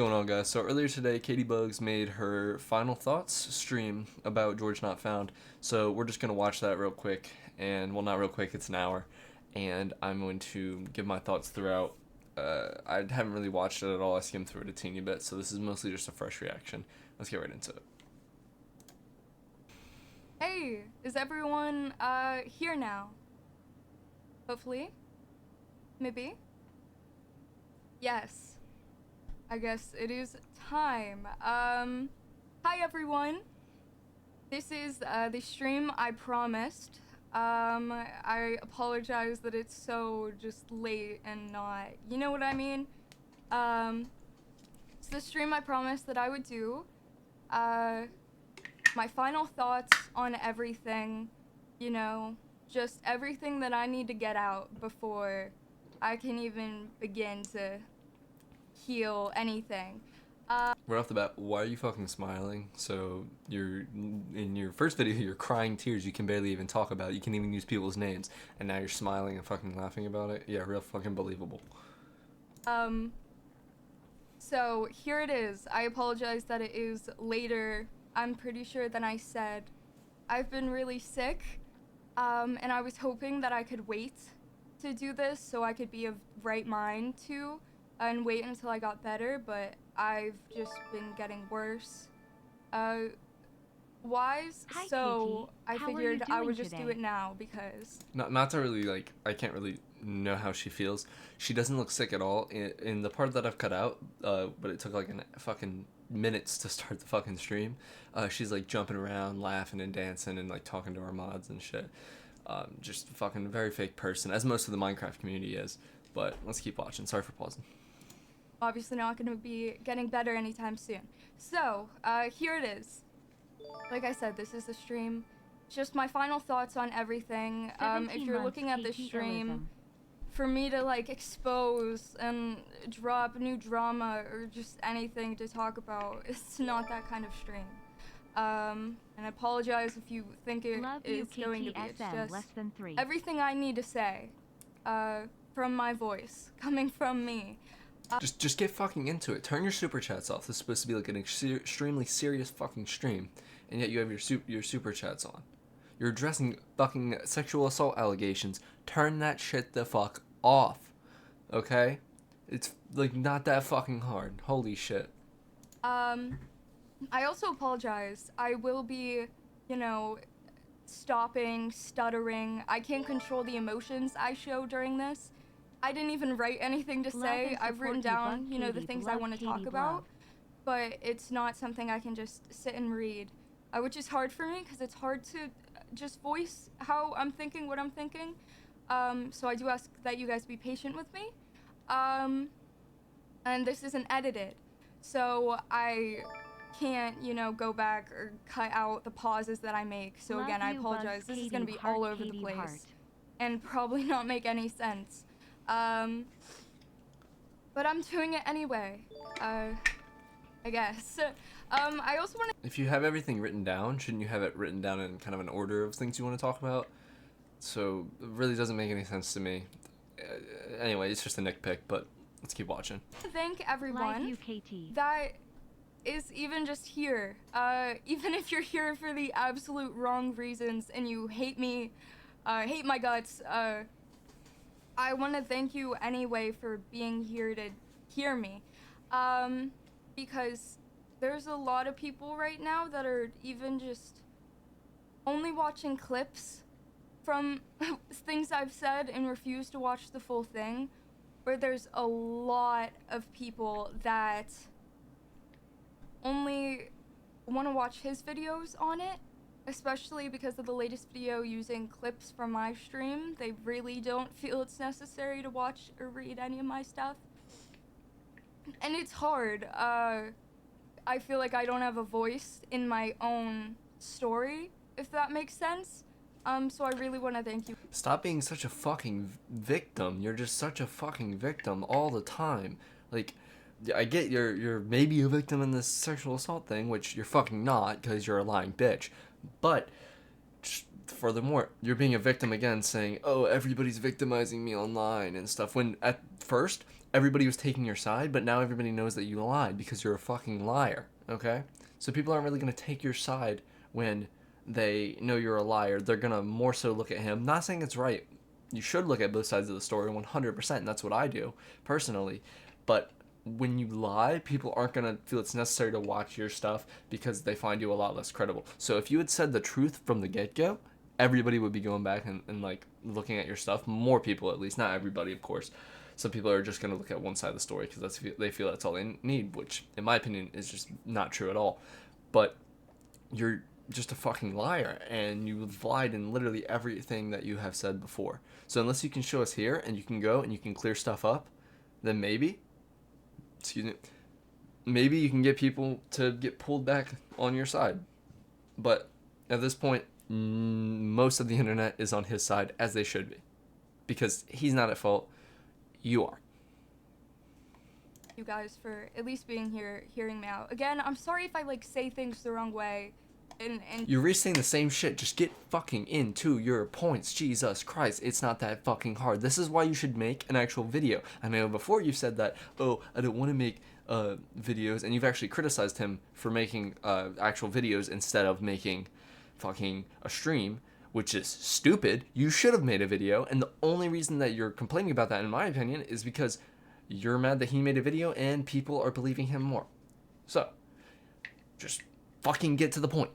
Going on, guys? So earlier today, Caitibugzz made her final thoughts stream about George Not Found. So we're just gonna watch that real quick, and well, not real quick. It's an hour, and I'm going to give my thoughts throughout. I haven't really watched it at all. I skimmed through it a teeny bit, so this is mostly just a fresh reaction. Let's get right into it. Hey, is everyone here now? Hopefully? Maybe? Yes. I guess it is time. Hi everyone. This is the stream I promised. I apologize that it's so just late and not, you know what I mean? It's the stream I promised that I would do. My final thoughts on everything, you know, just everything that I need to get out before I can even begin to heal anything. Right off the bat, why are you fucking smiling? So you're in your first video, you're crying tears. You can barely even talk about it. You can't even use people's names, and now you're smiling and fucking laughing about it. Yeah, real fucking believable. So here it is. I apologize that it is later, I'm pretty sure, than I said. I've been really sick, and I was hoping that I could wait to do this so I could be of right mind to and wait until I got better, but I've just been getting worse. Wise, Hi, so Katie. I How are figured you I would doing just do today? it now because Not to really, like, I can't really know how she feels. She doesn't look sick at all in the part that I've cut out, but it took like fucking minutes to start the fucking stream. She's like jumping around, laughing and dancing and like talking to our mods and shit. Just fucking very fake person, as most of the Minecraft community is. But let's keep watching. Sorry for pausing. obviously not going to be getting better anytime soon. So, here it is. Like I said, this is the stream. Just my final thoughts on everything. If you're looking at this stream, for me to like expose and drop new drama or just anything to talk about, it's not that kind of stream. And I apologize if you think it is going to be. It's just less than 3. everything I need to say, from my voice, coming from me. Just get fucking into it. Turn your super chats off. This is supposed to be like an extremely serious fucking stream, and yet you have your super chats on. You're addressing fucking sexual assault allegations. Turn that shit the fuck off. Okay? It's like not that fucking hard. Holy shit. I also apologize. I will be, you know, stopping, stuttering. I can't control the emotions I show during this. I didn't even write anything to say. I've written down, you know, the things I want to talk about, but it's not something I can just sit and read, which is hard for me because it's hard to just voice how I'm thinking, what I'm thinking. So I do ask that you guys be patient with me. And this isn't edited, so I can't, you know, go back or cut out the pauses that I make. So again, I apologize. This is going to be all over the place and probably not make any sense. But I'm doing it anyway, I guess. I also want to... If you have everything written down, shouldn't you have it written down in kind of an order of things you want to talk about? So it really doesn't make any sense to me. Anyway, it's just a nitpick, but let's keep watching. thank everyone that is even just here. Even if you're here for the absolute wrong reasons and you hate me, hate my guts, I want to thank you anyway for being here to hear me, because there's a lot of people right now that are even just only watching clips from things I've said and refuse to watch the full thing, where there's a lot of people that only want to watch his videos on it. Especially because of the latest video using clips from my stream. They really don't feel it's necessary to watch or read any of my stuff. And it's hard. I feel like I don't have a voice in my own story, if that makes sense. So I really want to thank you. Stop being such a fucking victim. You're just such a fucking victim all the time. Like, I get you're maybe a victim in this sexual assault thing, which you're fucking not because you're a lying bitch. But furthermore, you're being a victim again, saying, "Oh, everybody's victimizing me online and stuff." When at first, everybody was taking your side, but now everybody knows that you lied because you're a fucking liar, okay? So people aren't really going to take your side when they know you're a liar. They're going to more so look at him. Not saying it's right. You should look at both sides of the story 100%, and that's what I do, personally. But when you lie, people aren't going to feel it's necessary to watch your stuff because they find you a lot less credible. So if you had said the truth from the get-go, everybody would be going back and like, looking at your stuff. More people, at least. Not everybody, of course. Some people are just going to look at one side of the story because they feel that's all they need, which, in my opinion, is just not true at all. But you're just a fucking liar, and you've lied in literally everything that you have said before. So unless you can show us here, and you can go and you can clear stuff up, then maybe you can get people to get pulled back on your side. But at this point, most of the internet is on his side, as they should be, because he's not at fault. You are. You guys for at least being here, hearing me out. Again, I'm sorry if I like say things the wrong way. And you're re-saying the same shit. Just get fucking into your points. Jesus Christ, it's not that fucking hard. This is why you should make an actual video. I know before you said that, oh, I don't want to make videos, and you've actually criticized him for making actual videos instead of making fucking a stream, which is stupid. You should have made a video, and the only reason that you're complaining about that, in my opinion, is because you're mad that he made a video and people are believing him more. So, just fucking get to the point.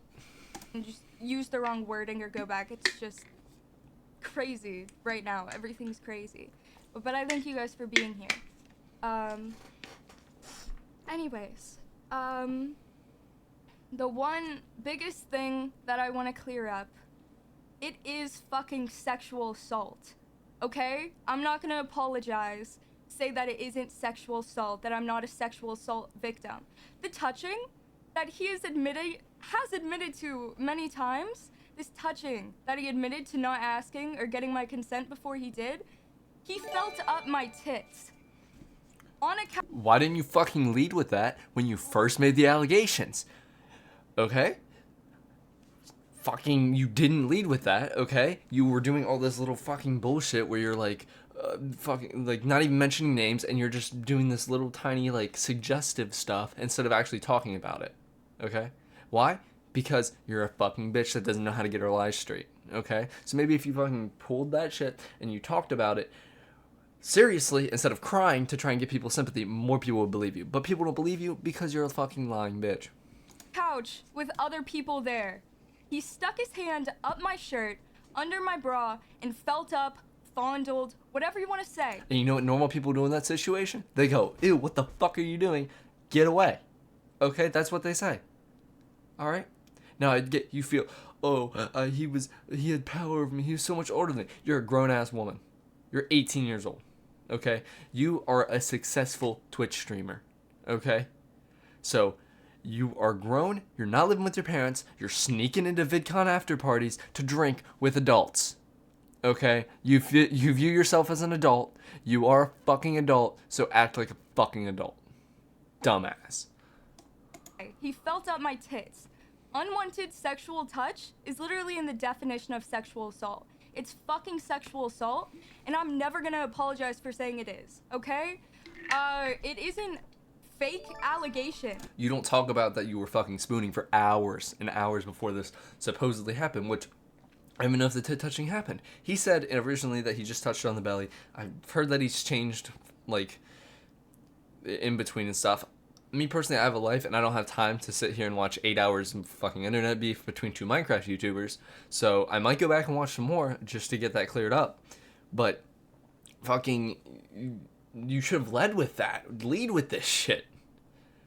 Just use the wrong wording or go back. It's just crazy right now. Everything's crazy. But I thank you guys for being here. Anyways, the one biggest thing that I want to clear up, it is fucking sexual assault. Okay? I'm not gonna apologize, say that it isn't sexual assault, that I'm not a sexual assault victim. The touching that he has admitted to many times, this touching that he admitted to not asking or getting my consent before he did, he felt up my tits. Why didn't you fucking lead with that when you first made the allegations? Okay? Fucking, you didn't lead with that, okay? You were doing all this little fucking bullshit where you're like, fucking, like, not even mentioning names, and you're just doing this little tiny, like, suggestive stuff instead of actually talking about it, okay? Why? Because you're a fucking bitch that doesn't know how to get her lies straight, okay? So maybe if you fucking pulled that shit and you talked about it seriously instead of crying to try and get people sympathy, more people would believe you. But people don't believe you because you're a fucking lying bitch. Couch with other people there. He stuck his hand up my shirt, under my bra, and felt up, fondled, whatever you want to say. And you know what normal people do in that situation? They go, ew, what the fuck are you doing? Get away. Okay, that's what they say. Alright? Now I get, you feel, he had power over me, he was so much older than me. You're a grown-ass woman. You're 18 years old. Okay? You are a successful Twitch streamer. Okay? So, you are grown, you're not living with your parents, you're sneaking into VidCon after parties to drink with adults. Okay? You view yourself as an adult, you are a fucking adult, so act like a fucking adult. Dumbass. He felt up my tits. Unwanted sexual touch is literally in the definition of sexual assault. It's fucking sexual assault, and I'm never gonna apologize for saying it is, okay? It isn't fake allegation. You don't talk about that you were fucking spooning for hours and hours before this supposedly happened, which I don't even know if the tit touching happened. He said originally that he just touched on the belly. I've heard that he's changed, like, in between and stuff. Me personally, I have a life, and I don't have time to sit here and watch 8 hours of fucking internet beef between two Minecraft YouTubers. So I might go back and watch some more just to get that cleared up. But fucking, you should have led with that. Lead with this shit.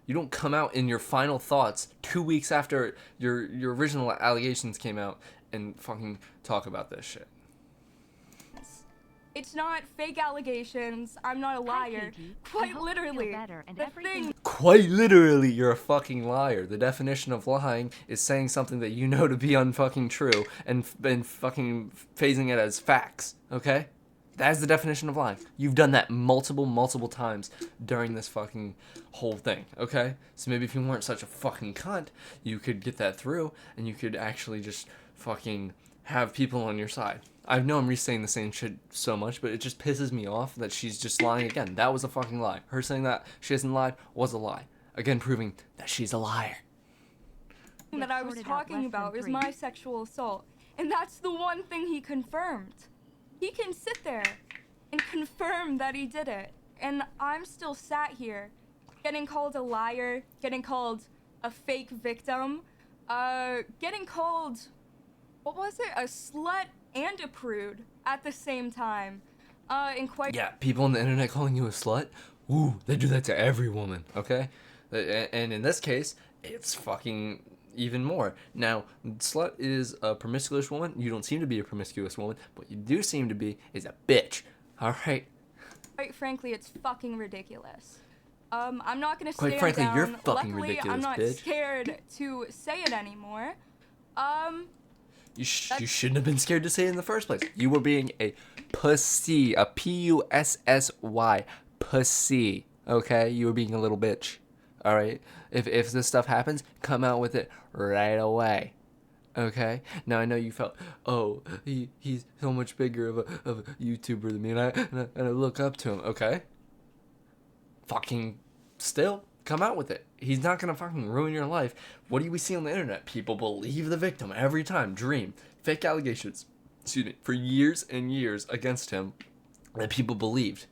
You don't come out in your final thoughts 2 weeks after your original allegations came out and fucking talk about this shit. It's not fake allegations. I'm not a liar. Quite literally. Quite literally, you're a fucking liar. The definition of lying is saying something that you know to be unfucking true and fucking phasing it as facts, okay? That is the definition of lying. You've done that multiple times during this fucking whole thing, okay? So maybe if you weren't such a fucking cunt, you could get that through and you could actually just fucking have people on your side. I know I'm re-saying the same shit so much, but it just pisses me off that she's just lying again. That was a fucking lie. Her saying that she hasn't lied was a lie. Again, proving that she's a liar. That I was talking about is my sexual assault. And that's the one thing he confirmed. He can sit there and confirm that he did it. And I'm still sat here getting called a liar, getting called a fake victim, getting called, what was it? A slut and a prude at the same time. Yeah, people on the internet calling you a slut? Ooh, they do that to every woman, okay? And in this case, it's fucking even more. Now, slut is a promiscuous woman. You don't seem to be a promiscuous woman. What you do seem to be is a bitch. Alright? Quite frankly, it's fucking ridiculous. I'm not gonna Quite stand frankly, down. you're fucking Luckily, ridiculous, I'm not bitch. scared to say it anymore. You shouldn't have been scared to say it in the first place. You were being a pussy. A Pussy. Pussy. Okay? You were being a little bitch. Alright? If this stuff happens, come out with it right away. Okay? Now I know you felt, oh, he's so much bigger of a YouTuber than me, and I look up to him. Okay? Fucking still, come out with it. He's not gonna fucking ruin your life. What do we see on the internet? People believe the victim every time. Dream. Fake allegations, excuse me, for years and years against him that people believed.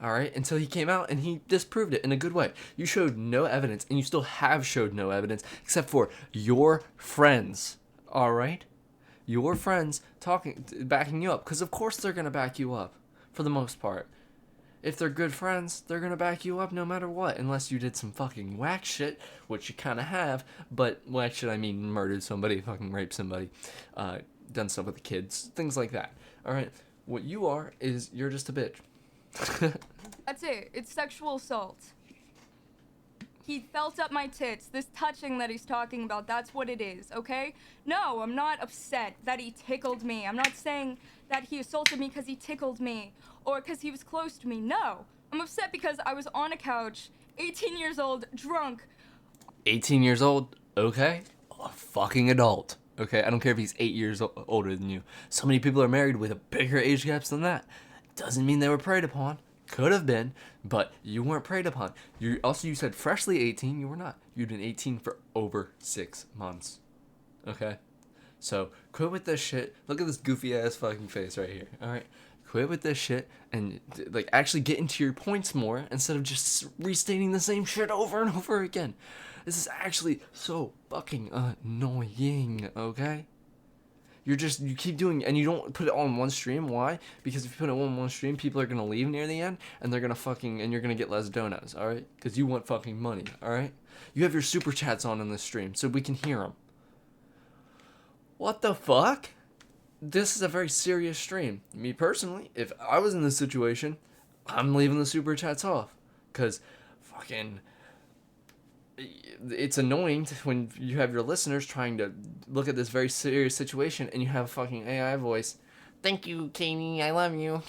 Alright? Until he came out and he disproved it in a good way. You showed no evidence, and you still have showed no evidence, except for your friends. Alright? Your friends backing you up. Because of course they're gonna back you up. For the most part. If they're good friends, they're gonna back you up no matter what, unless you did some fucking whack shit, which you kind of have. But whack shit, I mean murdered somebody, fucking raped somebody, done stuff with the kids, things like that. All right, what you are is you're just a bitch. That's it. It's sexual assault. He felt up my tits. This touching that he's talking about, that's what it is, okay? No, I'm not upset that he tickled me. I'm not saying that he assaulted me because he tickled me or because he was close to me. No. I'm upset because I was on a couch, 18 years old, drunk. 18 years old? Okay. A fucking adult. Okay, I don't care if he's 8 years older than you. So many people are married with a bigger age gaps than that. Doesn't mean they were preyed upon. Could have been, but you weren't preyed upon. You said freshly 18. You were not. You'd been 18 for over 6 months. Okay? So, quit with this shit. Look at this goofy ass fucking face right here. Alright? Quit with this shit and, like, actually get into your points more instead of just restating the same shit over and over again. This is actually so fucking annoying, okay? You keep doing, and you don't put it all in one stream. Why? Because if you put it all in one stream, people are gonna leave near the end, and they're gonna and you're gonna get less donuts, alright? Because you want fucking money, alright? You have your super chats on in this stream, so we can hear them. What the fuck? This is a very serious stream. Me personally, if I was in this situation, I'm leaving the super chats off. Because fucking... it's annoying when you have your listeners trying to look at this very serious situation and you have a fucking AI voice. Thank you, Katie. I love you.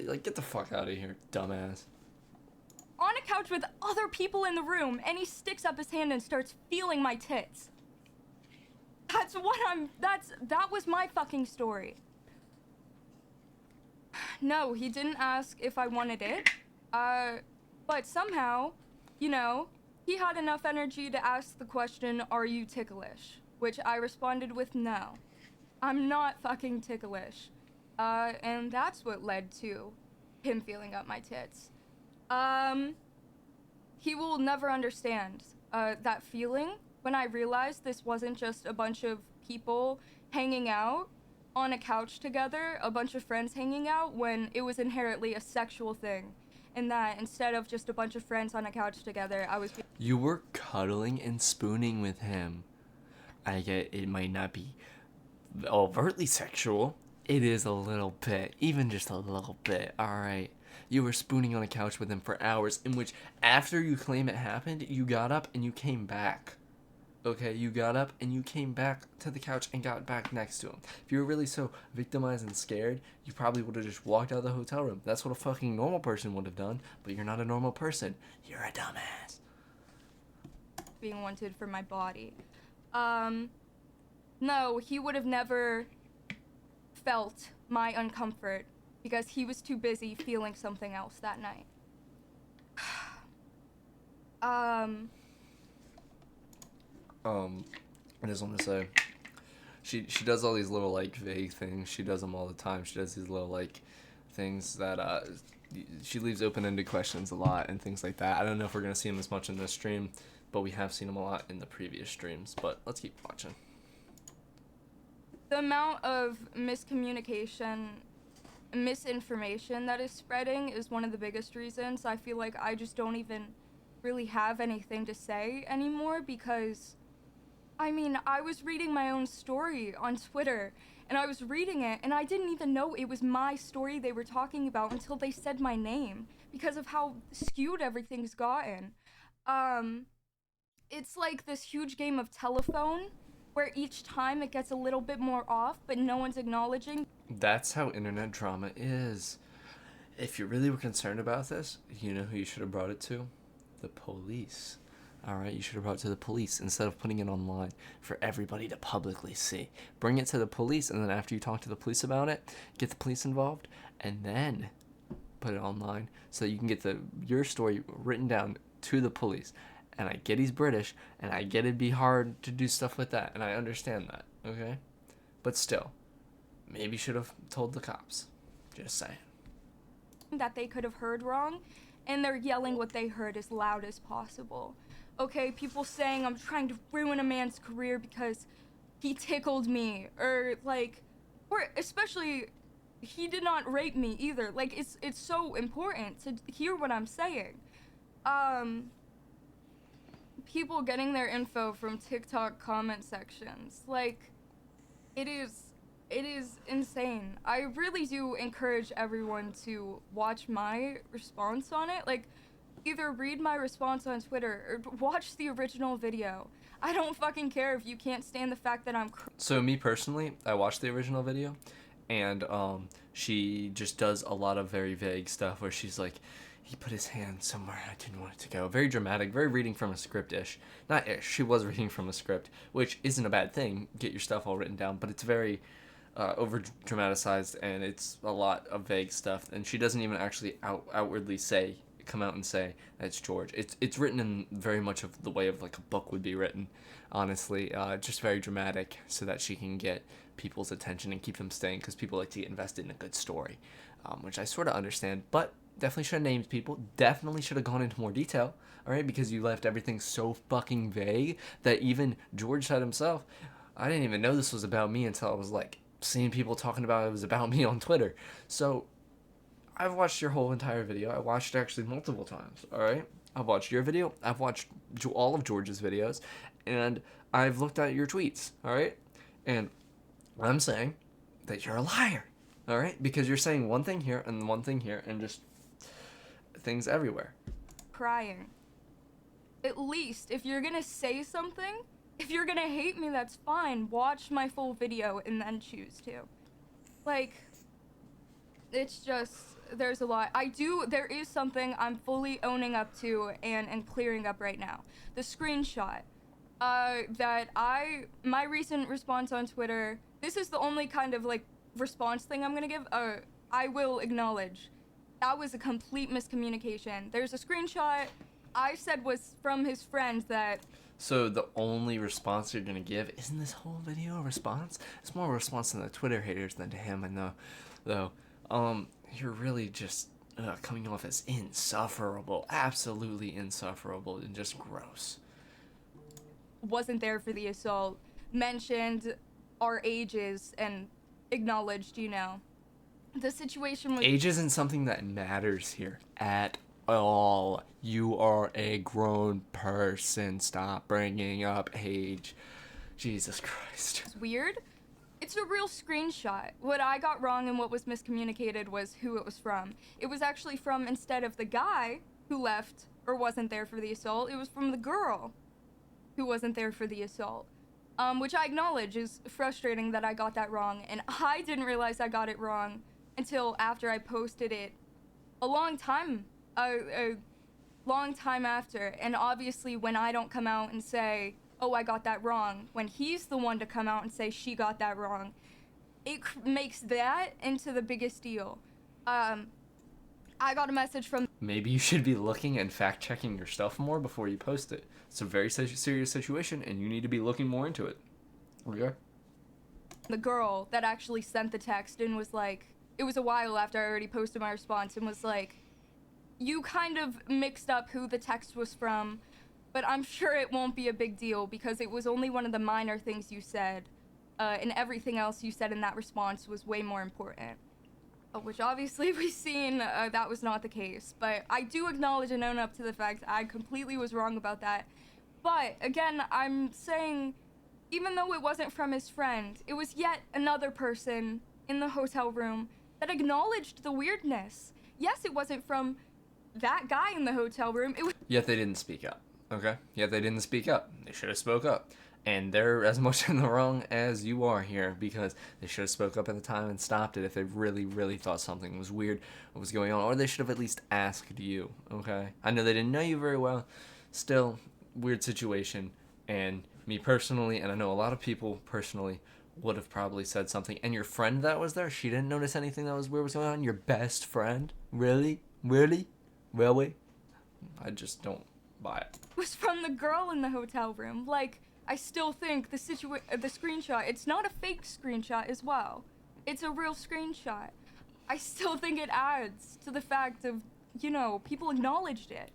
Like, get the fuck out of here, dumbass. On a couch with other people in the room, and he sticks up his hand and starts feeling my tits. That was my fucking story. No, he didn't ask if I wanted it. But somehow, you know, he had enough energy to ask the question, are you ticklish? Which I responded with no. I'm not fucking ticklish. And that's what led to him feeling up my tits. He will never understand, that feeling when I realized this wasn't just a bunch of people hanging out on a couch together, a bunch of friends hanging out, when it was inherently a sexual thing. And that instead of just a bunch of friends on a couch together, I was... You were cuddling and spooning with him. I get it might not be overtly sexual. It is a little bit, even just a little bit, alright? You were spooning on a couch with him for hours, in which, after you claim it happened, you got up and you came back. Okay, you got up and you came back to the couch and got back next to him. If you were really so victimized and scared, you probably would have just walked out of the hotel room. That's what a fucking normal person would have done, but you're not a normal person. You're a dumbass. Being wanted for my body. No, he would have never felt my uncomfort because he was too busy feeling something else that night. I just want to say, she does all these little like vague things. She does them all the time. She does these little like things that she leaves open-ended questions a lot and things like that. I don't know if we're gonna see them as much in this stream, but we have seen them a lot in the previous streams. But let's keep watching. The amount of miscommunication, misinformation that is spreading is one of the biggest reasons. I feel like I just don't even really have anything to say anymore because, I mean, I was reading my own story on Twitter and I was reading it and I didn't even know it was my story they were talking about until they said my name because of how skewed everything's gotten. It's like this huge game of telephone where each time it gets a little bit more off, but no one's acknowledging. That's how internet drama is. If you really were concerned about this, you know who you should have brought it to? The police. Alright, you should have brought it to the police instead of putting it online for everybody to publicly see. Bring it to the police, and then after you talk to the police about it, get the police involved, and then put it online so that you can get your story written down to the police. And I get he's British, and I get it'd be hard to do stuff with that, and I understand that, okay? But still, maybe should have told the cops. Just saying. That they could have heard wrong, and they're yelling what they heard as loud as possible. Okay, people saying I'm trying to ruin a man's career because he tickled me, or especially, he did not rape me either. Like, it's so important to hear what I'm saying. People getting their info from TikTok comment sections. Like, it is insane. I really do encourage everyone to watch my response on it. Like, either read my response on Twitter or watch the original video. I don't fucking care if you can't stand the fact that I'm So me personally, I watched the original video, and she just does a lot of very vague stuff where she's like, he put his hand somewhere I didn't want it to go. Very dramatic, very reading from a script-ish. Not ish, she was reading from a script, which isn't a bad thing. Get your stuff all written down, but it's very over-dramatized, and it's a lot of vague stuff, and she doesn't even actually outwardly come out and say that's George. It's written in very much of the way of like a book would be written, honestly. Just very dramatic so that she can get people's attention and keep them staying, because people like to get invested in a good story, which I sort of understand, but definitely should have named people, definitely should have gone into more detail, alright, because you left everything so fucking vague that even George said himself, I didn't even know this was about me until I was like seeing people talking about it was about me on Twitter. So I've watched your whole entire video. I watched it actually multiple times, alright? I've watched your video, I've watched all of George's videos, and I've looked at your tweets, alright? And I'm saying that you're a liar, alright? Because you're saying one thing here and one thing here and just things everywhere. crying. At least, if you're gonna say something, if you're gonna hate me, that's fine. Watch my full video and then choose to. Like, it's just, there's a lot. There is something I'm fully owning up to and clearing up right now. The screenshot. My recent response on Twitter, this is the only kind of, like, response thing I'm gonna give. I will acknowledge. That was a complete miscommunication. There's a screenshot I said was from his friend that... So the only response you're gonna give, isn't this whole video a response? It's more a response to the Twitter haters than to him, I know. Though, you're really just coming off as insufferable. Absolutely insufferable and just gross. Wasn't there for the assault, mentioned our ages, and acknowledged, the situation was... Age isn't something that matters here at all. You are a grown person. Stop bringing up age. Jesus Christ. It's weird. It's a real screenshot. What I got wrong and what was miscommunicated was who it was from. It was actually from, instead of the guy who left or wasn't there for the assault, it was from the girl who wasn't there for the assault. Which I acknowledge is frustrating that I got that wrong, and I didn't realize I got it wrong until after I posted it a long time after. And obviously when I don't come out and say oh, I got that wrong, when he's the one to come out and say she got that wrong, it makes that into the biggest deal. I got a message from... Maybe you should be looking and fact-checking your stuff more before you post it. It's a very serious situation, and you need to be looking more into it. Okay? The girl that actually sent the text and was like... It was a while after I already posted my response and was like, you kind of mixed up who the text was from, but I'm sure it won't be a big deal because it was only one of the minor things you said, and everything else you said in that response was way more important. Which obviously we've seen that was not the case, but I do acknowledge and own up to the fact I completely was wrong about that. But again, I'm saying, even though it wasn't from his friend, it was yet another person in the hotel room that acknowledged the weirdness. Yes, it wasn't from that guy in the hotel room. It was... Yet they didn't speak up, okay? Yet they didn't speak up. They should have spoke up. And they're as much in the wrong as you are here because they should have spoke up at the time and stopped it if they really, really thought something was weird, what was going on. Or they should have at least asked you, okay? I know they didn't know you very well. Still, weird situation. And me personally, and I know a lot of people personally, would have probably said something. And your friend that was there, she didn't notice anything that was weird was going on? Your best friend? Really? Really? Really? I just don't buy it. Was from the girl in the hotel room. Like... I still think the screenshot, it's not a fake screenshot as well. It's a real screenshot. I still think it adds to the fact of, you know, people acknowledged it.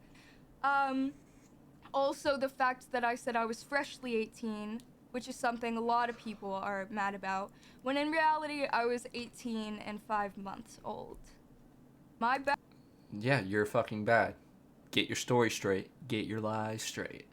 Also the fact that I said I was freshly 18, which is something a lot of people are mad about, when in reality I was 18 and 5 months old. My bad. Yeah, you're fucking bad. Get your story straight. Get your lies straight.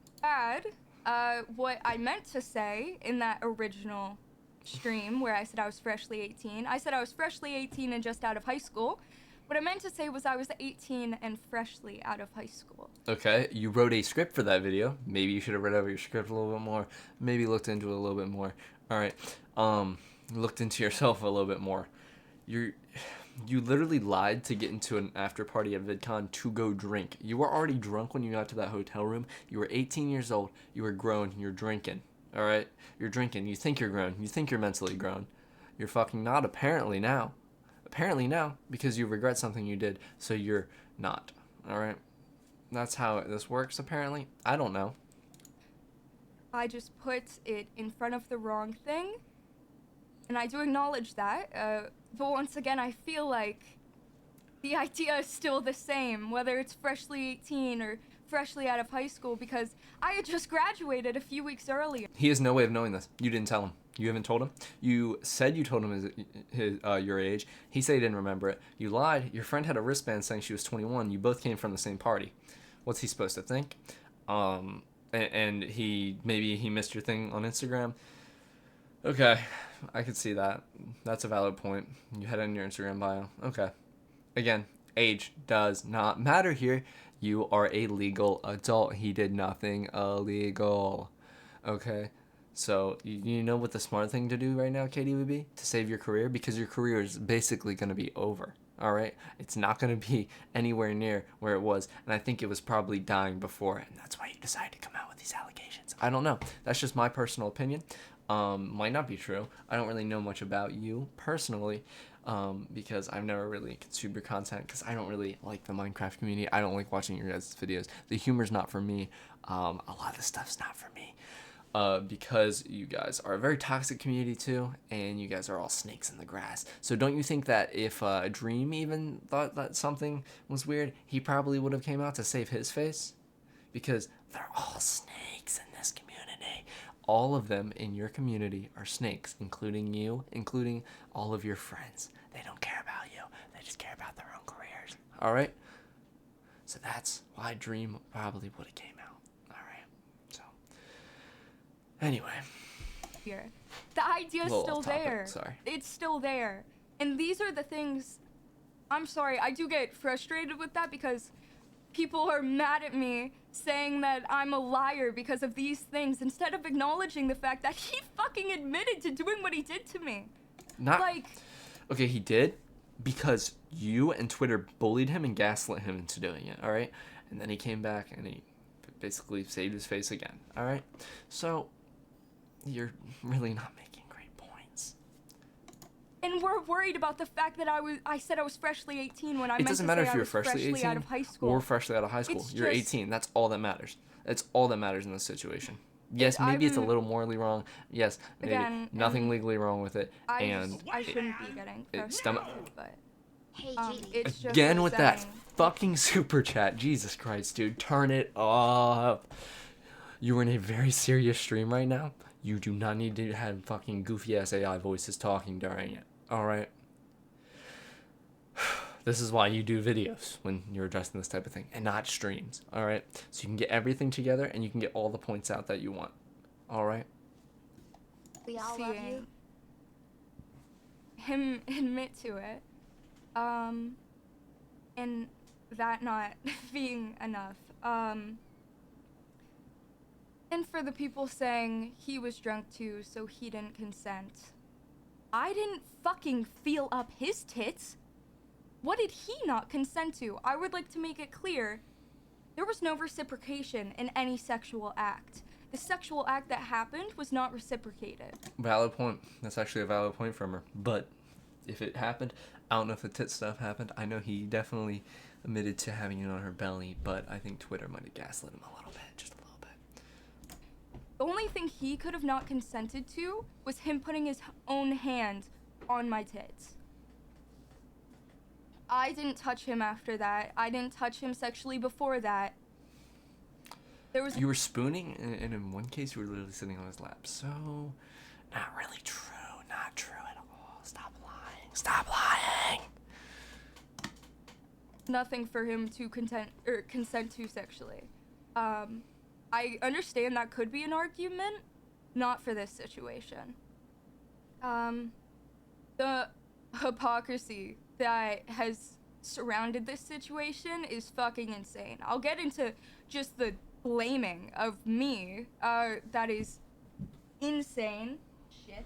What I meant to say in that original stream where I said I was freshly 18, I said I was freshly 18 and just out of high school. What I meant to say was I was 18 and freshly out of high school. Okay, you wrote a script for that video. Maybe you should have read over your script a little bit more. Maybe looked into it a little bit more. All right, looked into yourself a little bit more. You literally lied to get into an after party at VidCon to go drink. You were already drunk when you got to that hotel room. You were 18 years old. You were grown. You're drinking. All right? You're drinking. You think you're grown. You think you're mentally grown. You're fucking not apparently now. Apparently now because you regret something you did, so you're not. All right? That's how this works apparently. I don't know. I just put it in front of the wrong thing. And I do acknowledge that, but once again, I feel like the idea is still the same, whether it's freshly 18 or freshly out of high school, because I had just graduated a few weeks earlier. He has no way of knowing this. You didn't tell him. You haven't told him. You said you told him your age. He said he didn't remember it. You lied. Your friend had a wristband saying she was 21. You both came from the same party. What's he supposed to think? And maybe he missed your thing on Instagram. Okay, I could see that. That's a valid point. You had it in your Instagram bio. Okay. Again, age does not matter here. You are a legal adult. He did nothing illegal. Okay? So, you know what the smart thing to do right now, Katie, would be? To save your career? Because your career is basically going to be over. Alright? It's not going to be anywhere near where it was. And I think it was probably dying before. And that's why you decided to come out with these allegations. I don't know. That's just my personal opinion. Might not be true. I don't really know much about you personally, because I've never really consumed your content because I don't really like the Minecraft community. I don't like watching your guys' videos. The humor's not for me. A lot of the stuff's not for me. Because you guys are a very toxic community too, and you guys are all snakes in the grass. So don't you think that if Dream even thought that something was weird, he probably would have came out to save his face? Because they're all snakes in this community. All of them in your community are snakes, including you, including all of your friends. They don't care about you. They just care about their own careers. All right? So that's why Dream probably would have came out. All right? So, anyway. Here. The idea's still there. Sorry. It's still there. And these are the things... I'm sorry, I do get frustrated with that because people are mad at me saying that I'm a liar because of these things instead of acknowledging the fact that he fucking admitted to doing what he did to me. Okay, he did because you and Twitter bullied him and gaslit him into doing it, all right? And then he came back and he basically saved his face again. All right, so you're really not making great points. And we're worried about the fact that I said I was freshly 18 when I It meant doesn't to matter say if I you're was freshly 18 out of high school. or freshly out of high school. It's You're just- 18. That's all that matters. That's all that matters in this situation. Yes, maybe it's a little morally wrong. Yes, maybe Again, nothing legally wrong with it. I shouldn't be getting stomach. but Hey, JD. it's just Again with that upsetting. fucking super chat. Jesus Christ, dude, turn it up. You're in a very serious stream right now. You do not need to have fucking goofy ass AI voices talking during it. All right. This is why you do videos when you're addressing this type of thing and not streams. All right. So you can get everything together and you can get all the points out that you want. All right. We all love you. Him admit to it, and that not being enough, and for the people saying he was drunk too, so he didn't consent. I didn't fucking feel up his tits. What did he not consent to? I would like to make it clear, there was no reciprocation in any sexual act. The sexual act that happened was not reciprocated. Valid point. That's actually a valid point from her. But if it happened, I don't know if the tit stuff happened. I know he definitely admitted to having it on her belly, but I think Twitter might have gaslit him a little bit, just a little bit. The only thing he could have not consented to was him putting his own hand on my tits. I didn't touch him after that. I didn't touch him sexually before that. There was You were spooning, and in one case you were literally sitting on his lap. So, not really true. Not true at all. Stop lying. Stop lying. nothing for him to consent to sexually. I understand that could be an argument, not for this situation. The hypocrisy that has surrounded this situation is fucking insane. I'll get into just the blaming of me, that is insane. Shit.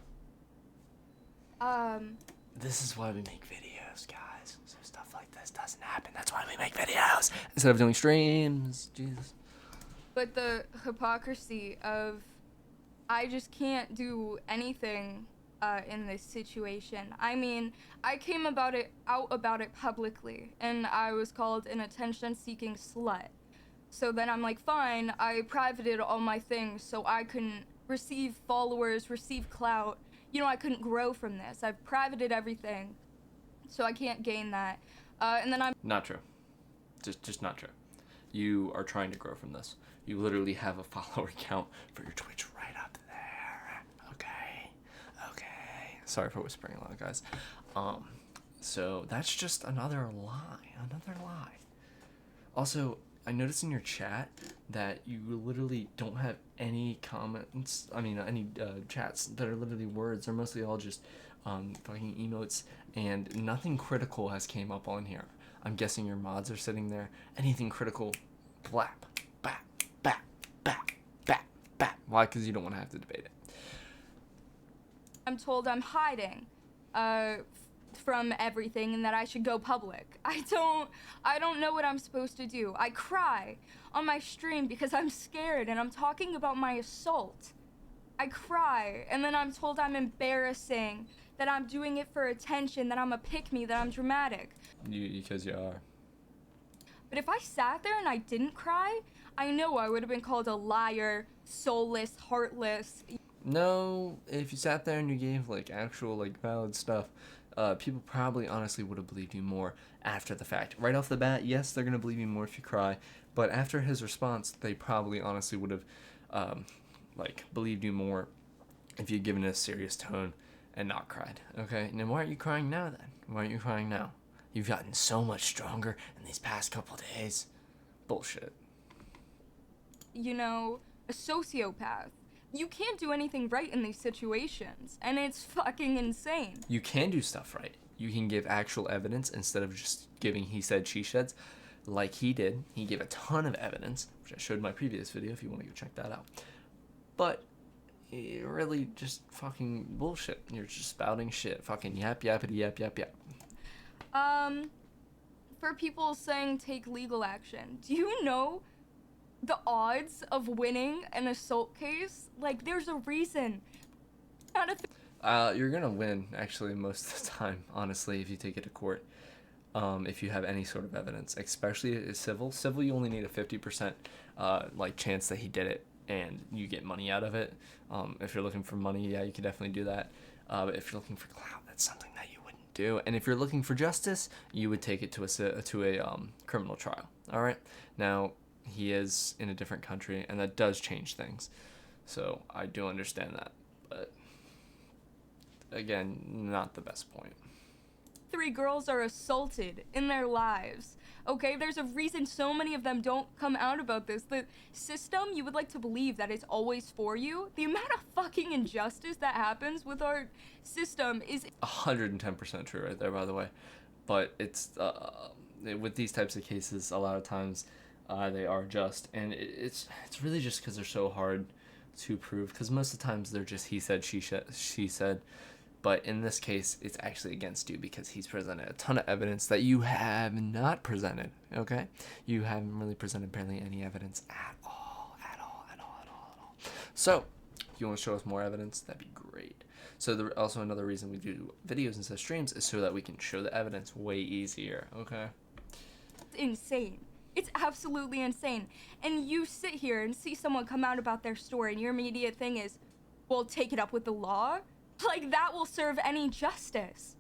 This is why we make videos, guys. So stuff like this doesn't happen. That's why we make videos instead of doing streams. Jesus. But the hypocrisy of I just can't do anything in this situation. I mean, I came out about it publicly, and I was called an attention-seeking slut. So then I'm like, fine, I privated all my things so I couldn't receive followers, receive clout. You know, I couldn't grow from this. I've privated everything, so I can't gain that. And then I'm... Not true. Just not true. You are trying to grow from this. You literally have a follower count for your Twitch right up there. Okay. Sorry for whispering a lot, guys. So that's just another lie. Also, I noticed in your chat that you literally don't have any comments. I mean, any chats that are literally words. They're mostly all just fucking emotes, and nothing critical has came up on here. I'm guessing your mods are sitting there. Anything critical, blap, bap, bap, bap, bap, bap. Why? Because you don't want to have to debate it. I'm told I'm hiding from everything and that I should go public. I don't know what I'm supposed to do. I cry on my stream because I'm scared and I'm talking about my assault. I cry and then I'm told I'm embarrassing, that I'm doing it for attention, that I'm a pick-me, that I'm dramatic. Because you are. But if I sat there and I didn't cry, I know I would have been called a liar, soulless, heartless. No, if you sat there and you gave like actual like valid stuff, people probably honestly would have believed you more after the fact. Right off the bat, yes, they're gonna believe you more if you cry, but after his response, they probably honestly would have like believed you more if you'd given it a serious tone and not cried. Okay, now why aren't you crying now then? Why aren't you crying now? You've gotten so much stronger in these past couple days. Bullshit. You know, a sociopath. You can't do anything right in these situations, and it's fucking insane. You can do stuff right. You can give actual evidence instead of just giving he said, she said, like he did. He gave a ton of evidence, which I showed in my previous video if you want to go check that out. But really just fucking bullshit. You're just spouting shit. Fucking yap, yappity, yap, yap, yap. For people saying take legal action, do you know the odds of winning an assault case, like, there's a reason. Not a You're gonna win, actually, most of the time, honestly, if you take it to court. If you have any sort of evidence, especially civil. Civil, you only need a 50% like chance that he did it, and you get money out of it. If you're looking for money, yeah, you can definitely do that. But if you're looking for clout, that's something that you wouldn't do. And if you're looking for justice, you would take it to a criminal trial. All right. Now he is in a different country, and that does change things. So I do understand that, but again, not the best point. 3 girls are assaulted in their lives. Okay, there's a reason so many of them don't come out about this. The system, you would like to believe that it's always for you. The amount of fucking injustice that happens with our system is 110% true right there, by the way. But it's with these types of cases, a lot of times they are just, and it's really just because they're so hard to prove. Because most of the times they're just he said, she said. But in this case, it's actually against you because he's presented a ton of evidence that you have not presented, okay? You haven't really presented barely any evidence at all. So, if you want to show us more evidence, that'd be great. So, also another reason we do videos instead of streams is so that we can show the evidence way easier, okay? insane. It's absolutely insane. And you sit here and see someone come out about their story, and your immediate thing is, well, take it up with the law? Like, that will serve any justice.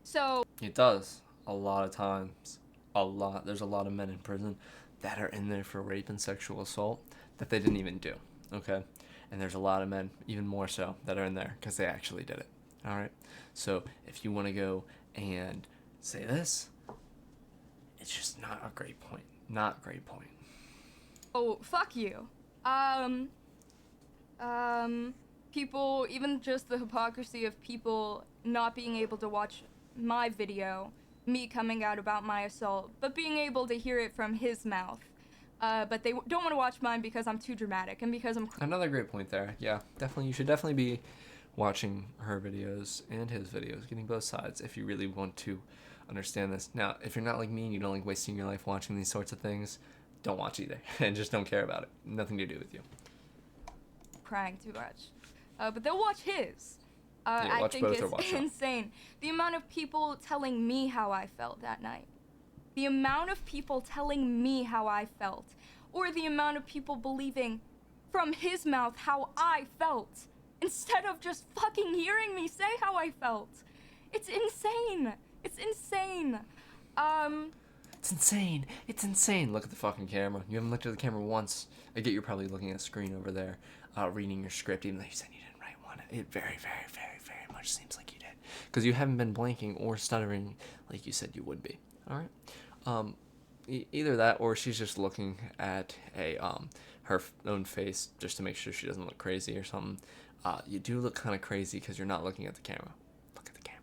So... It does. A lot of times. A lot. There's a lot of men in prison that are in there for rape and sexual assault that they didn't even do, okay? And there's a lot of men, even more so, that are in there because they actually did it, all right? So if you want to go and say this, it's just not a great point. Not a great point. Oh, fuck you. People, even just the hypocrisy of people not being able to watch my video, me coming out about my assault, but being able to hear it from his mouth. But they don't want to watch mine because I'm too dramatic and because I'm... Another great point there. Yeah, definitely. You should definitely be watching her videos and his videos, getting both sides if you really want to understand this. Now, if you're not like me and you don't like wasting your life watching these sorts of things, don't watch either. And just don't care about it. Nothing to do with you. Crying too much. But they'll watch his. Yeah, watch I think both or it's watch one. insane. The amount of people telling me how I felt that night. The amount of people telling me how I felt. Or the amount of people believing from his mouth how I felt. Instead of just fucking hearing me say how I felt. It's insane. It's insane. It's insane. It's insane. Look at the fucking camera. You haven't looked at the camera once. I get you're probably looking at a screen over there, reading your script, even though you said you didn't write one. It very, very, very, very much seems like you did. Because you haven't been blanking or stuttering like you said you would be. Alright? Either that or she's just looking at her own face just to make sure she doesn't look crazy or something. You do look kind of crazy because you're not looking at the camera. Look at the camera.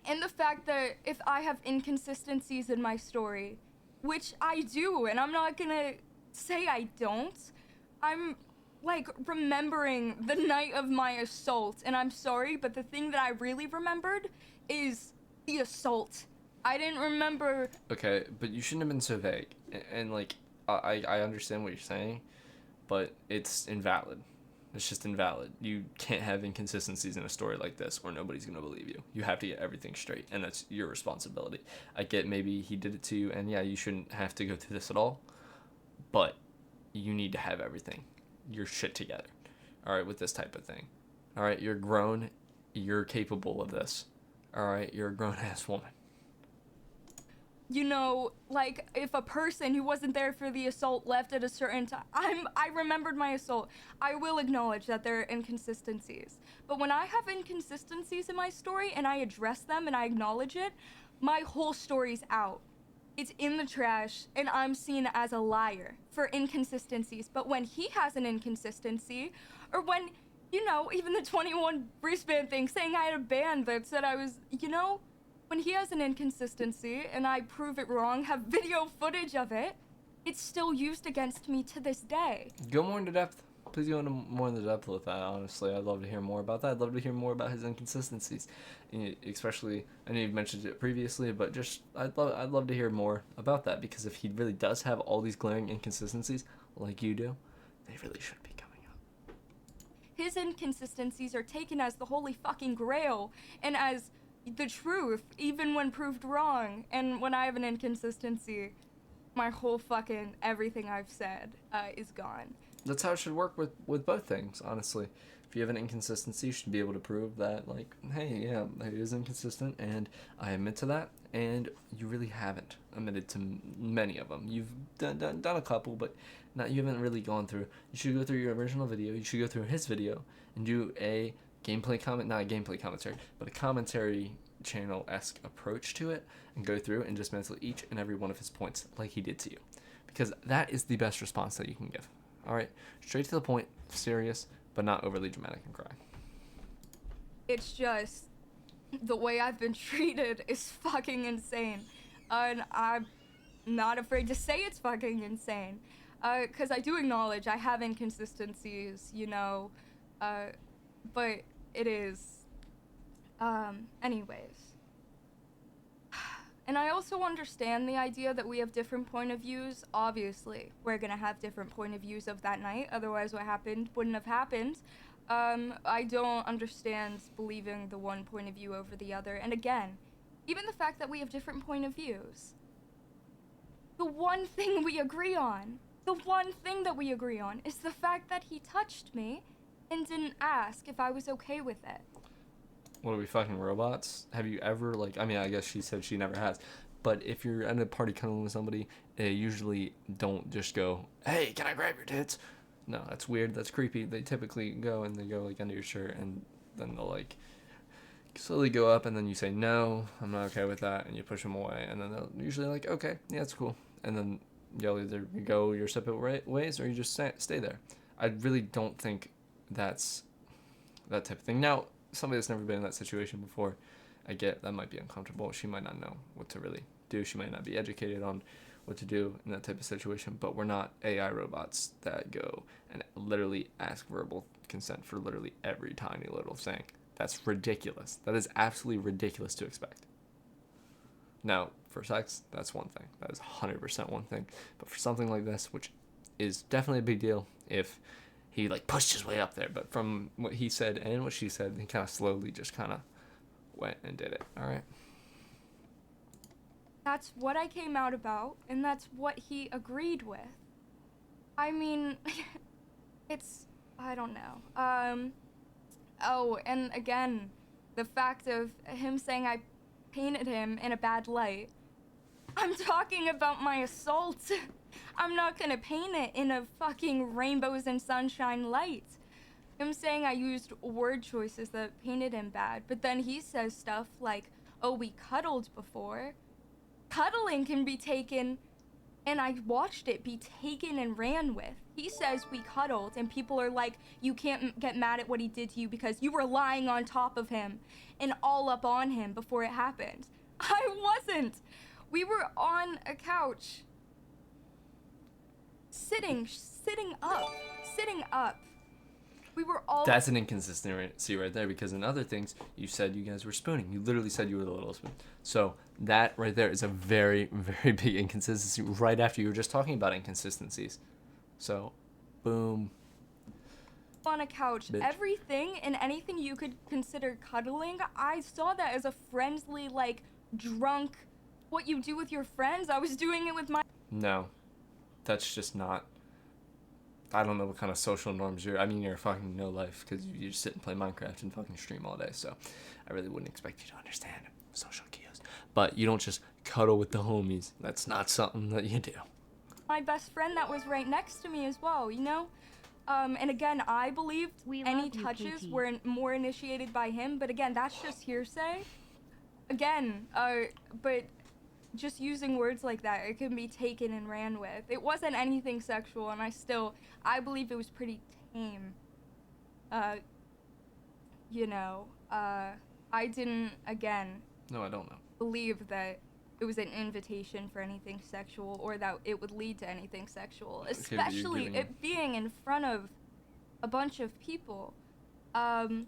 And the fact that if I have inconsistencies in my story, which I do, and I'm not gonna say I don't, I'm like remembering the night of my assault, and I'm sorry, but the thing that I really remembered is the assault. I didn't remember... Okay, but you shouldn't have been so vague. And like, I understand what you're saying, but it's invalid. It's just invalid. You can't have inconsistencies in a story like this or nobody's going to believe you. You have to get everything straight, and that's your responsibility. I get maybe he did it to you, and yeah, you shouldn't have to go through this at all, but you need to have everything, your shit together, all right, with this type of thing. All right, you're grown. You're capable of this. All right, you're a grown-ass woman. You know, like, if a person who wasn't there for the assault left at a certain time, I remembered my assault. I will acknowledge that there are inconsistencies. But when I have inconsistencies in my story and I address them and I acknowledge it, my whole story's out. It's in the trash, and I'm seen as a liar for inconsistencies. But when he has an inconsistency, or when, you know, even the 21 wristband thing saying I had a band that said I was, you know... When he has an inconsistency and I prove it wrong, have video footage of it, it's still used against me to this day. Go more into depth. please go into more in the depth with that. Honestly, I'd love to hear more about that. I'd love to hear more about his inconsistencies, especially, I know you've mentioned it previously, but just I'd love to hear more about that, because if he really does have all these glaring inconsistencies like you do, they really should be coming up. His inconsistencies are taken as the holy fucking grail and as the truth, even when proved wrong. And when I have an inconsistency, my whole fucking everything I've said is gone. That's how it should work with both things, honestly. If you have an inconsistency, you should be able to prove that, like, hey, yeah, it is inconsistent, and I admit to that, and you really haven't admitted to many of them. You've done a couple, but you haven't really gone through. You should go through your original video, you should go through his video, and do a not a gameplay commentary, but a commentary channel-esque approach to it, and go through and dismantle each and every one of his points like he did to you. Because that is the best response that you can give. Alright? Straight to the point, serious, but not overly dramatic and crying. It's just, the way I've been treated is fucking insane. And I'm not afraid to say it's fucking insane. Because I do acknowledge I have inconsistencies, you know, but it is, anyways. And I also understand the idea that we have different point of views. Obviously, we're gonna have different point of views of that night, otherwise what happened wouldn't have happened. I don't understand believing the one point of view over the other. And again, even the fact that we have different point of views, the one thing we agree on is the fact that he touched me and didn't ask if I was okay with it. What are we, fucking robots? Have you ever, like, I mean, I guess she said she never has, but if you're at a party cuddling with somebody, they usually don't just go, hey, can I grab your tits? No, that's weird, that's creepy. They typically go and they go, like, under your shirt, and then they'll, like, slowly go up, and then you say, no, I'm not okay with that, and you push them away, and then they'll usually like, okay, yeah, it's cool. And then you'll either go your separate ways, or you just stay there. I really don't think that's that type of thing. Now, somebody that's never been in that situation before, I get that might be uncomfortable. She might not know what to really do. She might not be educated on what to do in that type of situation, but we're not AI robots that go and literally ask verbal consent for literally every tiny little thing. That's ridiculous. That is absolutely ridiculous to expect. Now, for sex, that's one thing. That is 100% one thing. But for something like this, which is definitely a big deal if he, like, pushed his way up there. But from what he said and what she said, he kind of slowly just kind of went and did it. All right? That's what I came out about, and that's what he agreed with. I mean, it's, I don't know. Oh, and again, the fact of him saying I painted him in a bad light. I'm talking about my assault. I'm not gonna paint it in a fucking rainbows and sunshine light. Him saying I used word choices that painted him bad, but then he says stuff like, oh, we cuddled before. Cuddling can be taken, and I watched it be taken and ran with. He says we cuddled, and people are like, you can't get mad at what he did to you because you were lying on top of him and all up on him before it happened. I wasn't. We were on a couch, sitting up. We were all... That's an inconsistency right there, because in other things, you said you guys were spooning. You literally said you were the little spoon. So that right there is a very, very big inconsistency right after you were just talking about inconsistencies. So, boom. On a couch. Bitch. Everything and anything you could consider cuddling, I saw that as a friendly, like, drunk, what you do with your friends. I was doing it with my... No. That's just not... I don't know what kind of social norms you're... I mean, you're fucking no life, because you just sit and play Minecraft and fucking stream all day, so I really wouldn't expect you to understand social cues. But you don't just cuddle with the homies. That's not something that you do. My best friend that was right next to me as well, you know? And again, I believed any touches were more initiated by him, but again, that's just hearsay. Again, but just using words like that, it can be taken and ran with. It wasn't anything sexual, and I believe it was pretty tame. You know, I didn't, again... No, I don't know. ...believe that it was an invitation for anything sexual or that it would lead to anything sexual, especially it being in front of a bunch of people. Um,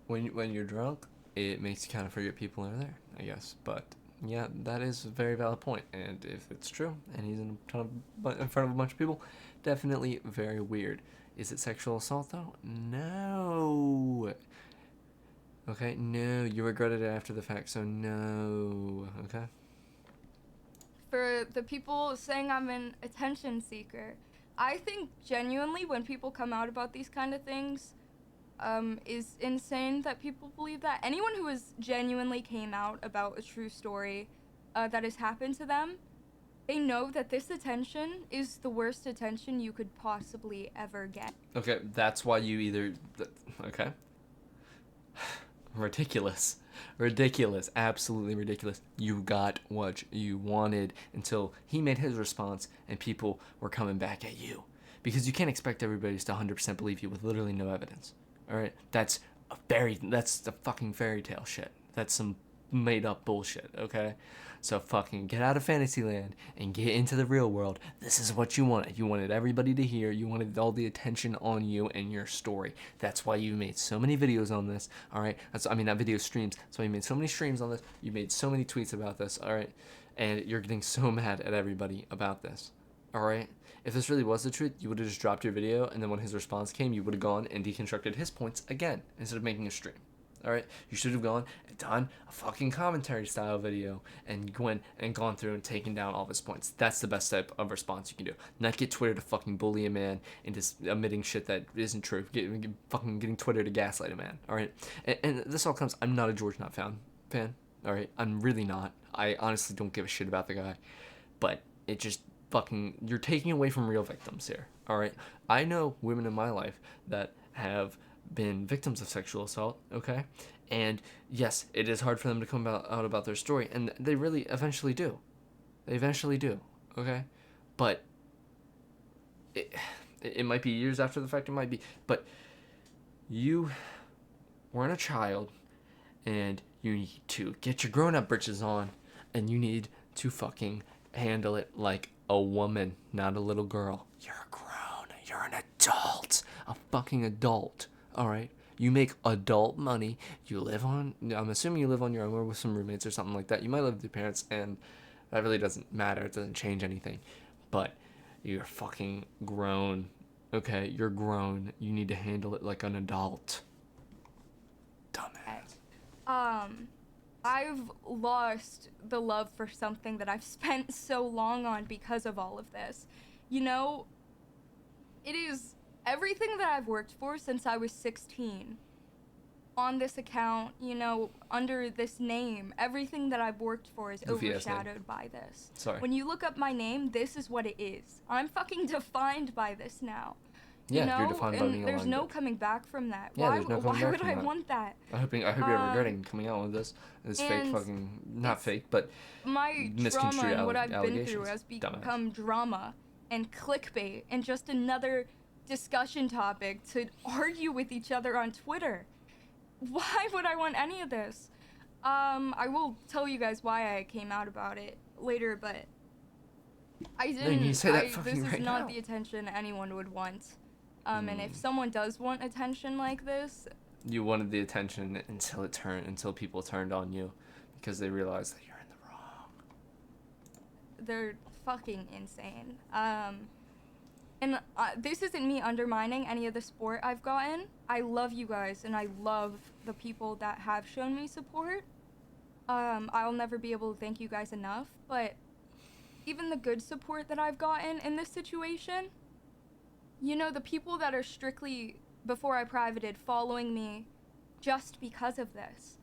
When you're drunk, it makes you kind of forget people are there, I guess. But yeah, that is a very valid point. And if it's true, and he's in front of a bunch of people, definitely very weird. Is it sexual assault though? No. Okay, no. You regretted it after the fact, so no. Okay. for the people saying I'm an attention seeker, I think genuinely when people come out about these kind of things, is insane that people believe that. Anyone who has genuinely came out about a true story that has happened to them, they know that this attention is the worst attention you could possibly ever get. Okay, that's why you either... Okay. Ridiculous, absolutely ridiculous. You got what you wanted until he made his response and people were coming back at you. Because you can't expect everybody to 100% believe you with literally no evidence. Alright? That's the fucking fairy tale shit. That's some made up bullshit, okay? So fucking get out of Fantasyland and get into the real world. This is what you wanted. You wanted everybody to hear. You wanted all the attention on you and your story. That's why you made so many videos on this, alright? Not video streams. That's why you made so many streams on this. You made so many tweets about this, alright? And you're getting so mad at everybody about this, alright? If this really was the truth, you would have just dropped your video, and then when his response came, you would have gone and deconstructed his points again, instead of making a stream. Alright? You should have gone and done a fucking commentary style video and gone through and taken down all of his points. That's the best type of response you can do. Not get Twitter to fucking bully a man into admitting shit that isn't true. Getting Twitter to gaslight a man. Alright? And this all comes... I'm not a George Not Found fan. Alright? I'm really not. I honestly don't give a shit about the guy. But it just... fucking... You're taking away from real victims here. Alright? I know women in my life that have been victims of sexual assault, okay? And yes, it is hard for them to come out about their story, and they really eventually do. They eventually do, okay? But it might be years after the fact, it might be, but you weren't a child, and you need to get your grown-up britches on, and you need to fucking handle it like a woman, not a little girl. You're grown. You're an adult. A fucking adult. Alright? You make adult money. I'm assuming you live on your own or with some roommates or something like that. You might live with your parents, and that really doesn't matter. It doesn't change anything. But you're fucking grown. Okay? You're grown. You need to handle it like an adult. Dumbass. I've lost the love for something that I've spent so long on because of all of this. You know, it is everything that I've worked for since I was 16. On this account, you know, under this name, everything that I've worked for is overshadowed by this. Sorry. When you look up my name, this is what it is. I'm fucking defined by this now. Yeah, you know? you're defined by being a there's no linebacker. coming back from that. Yeah, there's no coming why back would from I that. want that? I hope you're regretting coming out with this fake fucking... Not fake, but my misconstrued trauma and what I've been through allegations. has Dumbass. become drama and clickbait and just another discussion topic to argue with each other on Twitter. Why would I want any of this? I will tell you guys why I came out about it later, but I didn't. you say that this fucking is right not now. the attention anyone would want. And if someone does want attention like this, You wanted the attention until people turned on you because they realized that you're in the wrong. they're fucking insane. And this isn't me undermining any of the support I've gotten. I love you guys, and I love the people that have shown me support. I'll never be able to thank you guys enough, but even the good support that I've gotten in this situation, you know, the people that are strictly, before I privated, following me just because of this,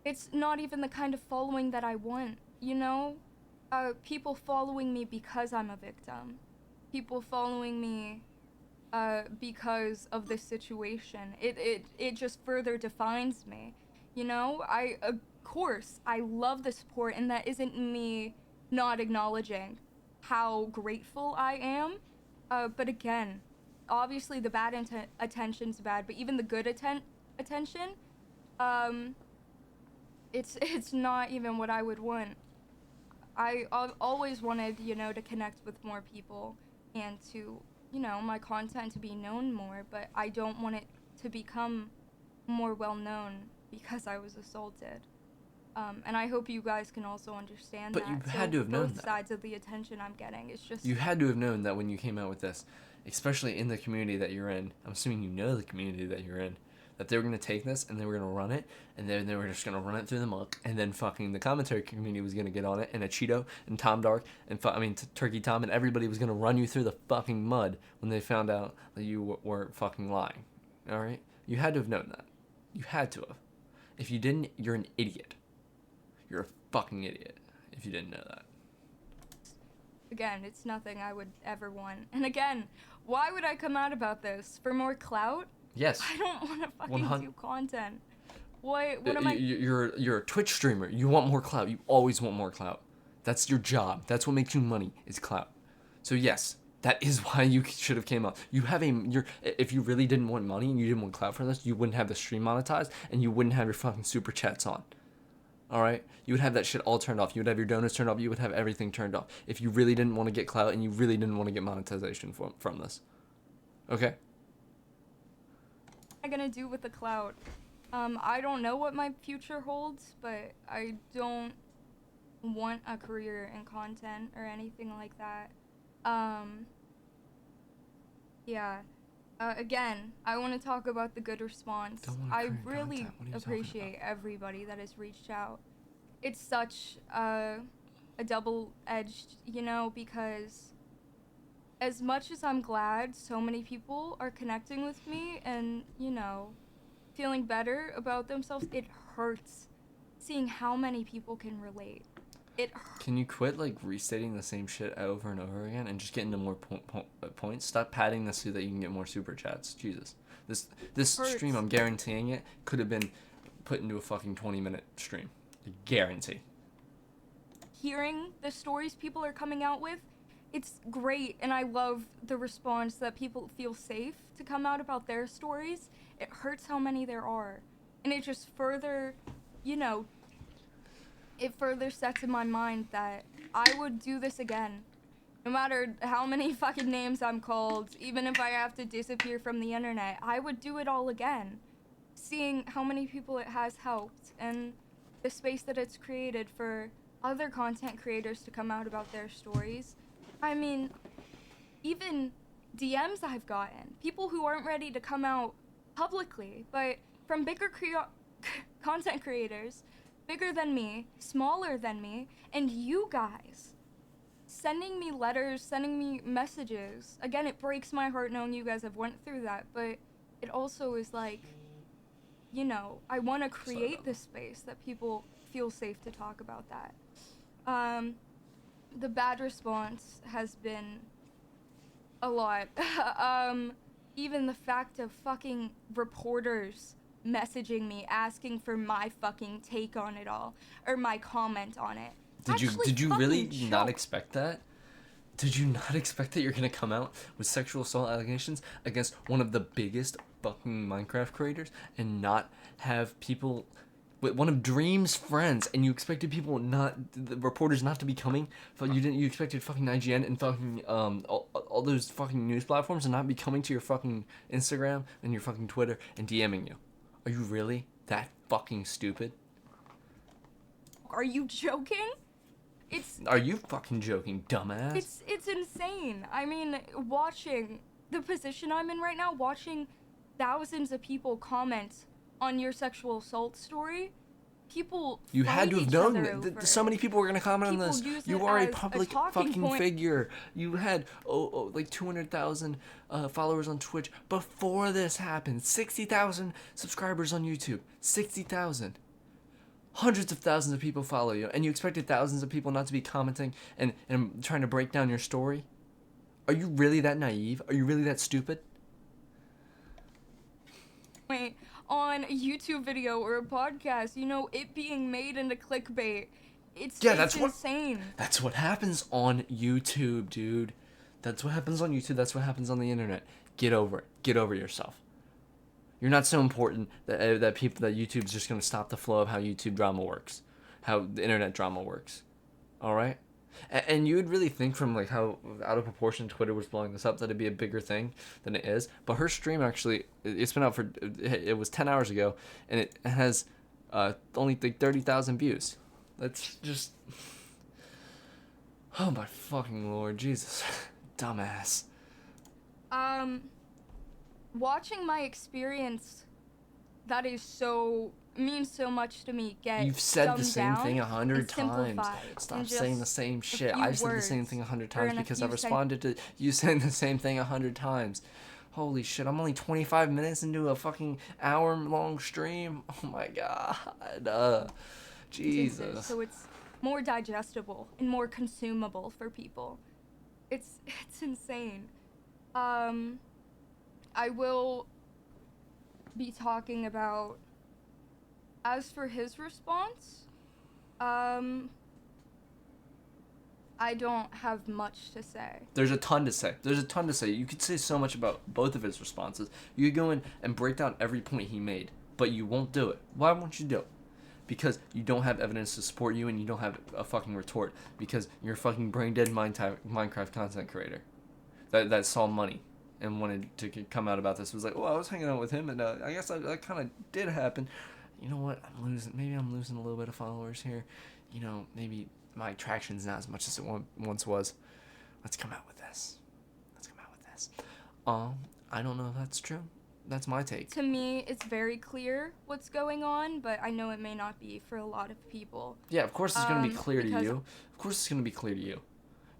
it's not even the kind of following that I want, you know? People following me because I'm a victim. People following me because of this situation. It just further defines me, you know? Of course, I love the support, and that isn't me not acknowledging how grateful I am. But again, obviously the bad attention's bad, but even the good attention, it's not even what I would want. I've always wanted, you know, to connect with more people and to my content to be known more, but I don't want it to become more well known because I was assaulted. And I hope you guys can also understand But that. you So had to have known both that. sides of the attention I'm getting. It's just You had to have known that when you came out with this, especially in the community that you're in. I'm assuming you know the community that you're in. That they were going to take this and they were going to run it, and then they were just going to run it through the muck, and then fucking the commentary community was going to get on it, and a Cheeto and Tom Dark and Turkey Tom and everybody was going to run you through the fucking mud when they found out that you weren't fucking lying. All right? You had to have known that. You had to have. If you didn't, you're an idiot. You're a fucking idiot if you didn't know that. again, it's nothing I would ever want. And again, why would I come out about this? For more clout? Yes. I don't want to fucking 100 do content. What am I? You're a Twitch streamer. You want more clout. You always want more clout. That's your job. That's what makes you money, is clout. So yes, that is why you should have came out. If you really didn't want money and you didn't want clout from this, you wouldn't have the stream monetized and you wouldn't have your fucking super chats on. All right? You would have that shit all turned off. You would have your donors turned off. You would have everything turned off if you really didn't want to get clout and you really didn't want to get monetization from this. Okay? What am I gonna do with the clout? I don't know what my future holds, but I don't want a career in content or anything like that. Yeah. Again, I want to talk about the good response. Don't want I career in really content. What are you talking appreciate everybody that has reached out. It's such a double-edged, because as much as I'm glad so many people are connecting with me and, feeling better about themselves, it hurts seeing how many people can relate. It hurts. Can you quit restating the same shit over and over again and just get into more points? Stop padding this so that you can get more super chats. Jesus, this stream, I'm guaranteeing it, could have been put into a fucking 20-minute stream. I guarantee. Hearing the stories people are coming out with, it's great, and I love the response that people feel safe to come out about their stories. It hurts how many there are, and it just further, it further sets in my mind that I would do this again. No matter how many fucking names I'm called, even if I have to disappear from the internet, I would do it all again. Seeing how many people it has helped, and the space that it's created for other content creators to come out about their stories. I mean, even DMs I've gotten, people who aren't ready to come out publicly, but from bigger content creators, bigger than me, smaller than me, and you guys sending me letters, sending me messages. Again, it breaks my heart knowing you guys have went through that, but it also is I want to create this space that people feel safe to talk about that. The bad response has been a lot. Even the fact of fucking reporters messaging me asking for my fucking take on it all, or my comment on it. Did you really Fucking not joke. expect that? Did you not expect that you're gonna come out with sexual assault allegations against one of the biggest fucking Minecraft creators and not have people with one of Dream's friends, and you expected the reporters not to be coming? You expected fucking IGN and fucking all those fucking news platforms to not be coming to your fucking Instagram and your fucking Twitter and DMing you? Are you really that fucking stupid? Are you joking? Are you fucking joking, dumbass? It's insane. I mean, watching the position I'm in right now, watching thousands of people comment on your sexual assault story, people You had to have known that so many people were going to comment on this. You are a public fucking point. figure. You had like 200,000 followers on Twitch before this happened. 60,000 subscribers on YouTube. 60,000. Hundreds of thousands of people follow you, and you expected thousands of people not to be commenting and trying to break down your story? Are you really that naive? Are you really that stupid? Wait, on a YouTube video or a podcast, it being made into clickbait. It's insane. That's what happens on YouTube, dude. That's what happens on YouTube. That's what happens on the internet. Get over it. Get over yourself. You're not so important that YouTube's just gonna stop the flow of how YouTube drama works, how the internet drama works. All right? And you would really think from like how out of proportion Twitter was blowing this up that it'd be a bigger thing than it is. But her stream actually, it's been out for, it was 10 hours ago, and it has only like 30,000 views. That's just, oh my fucking lord, Jesus, dumbass. Watching my experience, that is means so much to me. You've said the same thing 100 times. Stop saying the same shit. I've said the same thing 100 times because I've responded to you saying the same thing 100 times. Holy shit, I'm only 25 minutes into a fucking hour-long stream. Oh my god. Jesus. So it's more digestible and more consumable for people. It's insane. I will be talking about, as for his response, I don't have much to say. There's a ton to say. You could say so much about both of his responses. You could go in and break down every point he made, but you won't do it. Why won't you do it? Because you don't have evidence to support you, and you don't have a fucking retort, because you're a fucking brain-dead Minecraft content creator that saw money and wanted to come out about this. It was like, I was hanging out with him, and I guess that kind of did happen. You know what? Maybe I'm losing a little bit of followers here. You know, maybe my attraction's not as much as it once was. Let's come out with this. I don't know if that's true. That's my take. To me, it's very clear what's going on, but I know it may not be for a lot of people. Yeah, of course it's going to be clear to you. Of course it's going to be clear to you.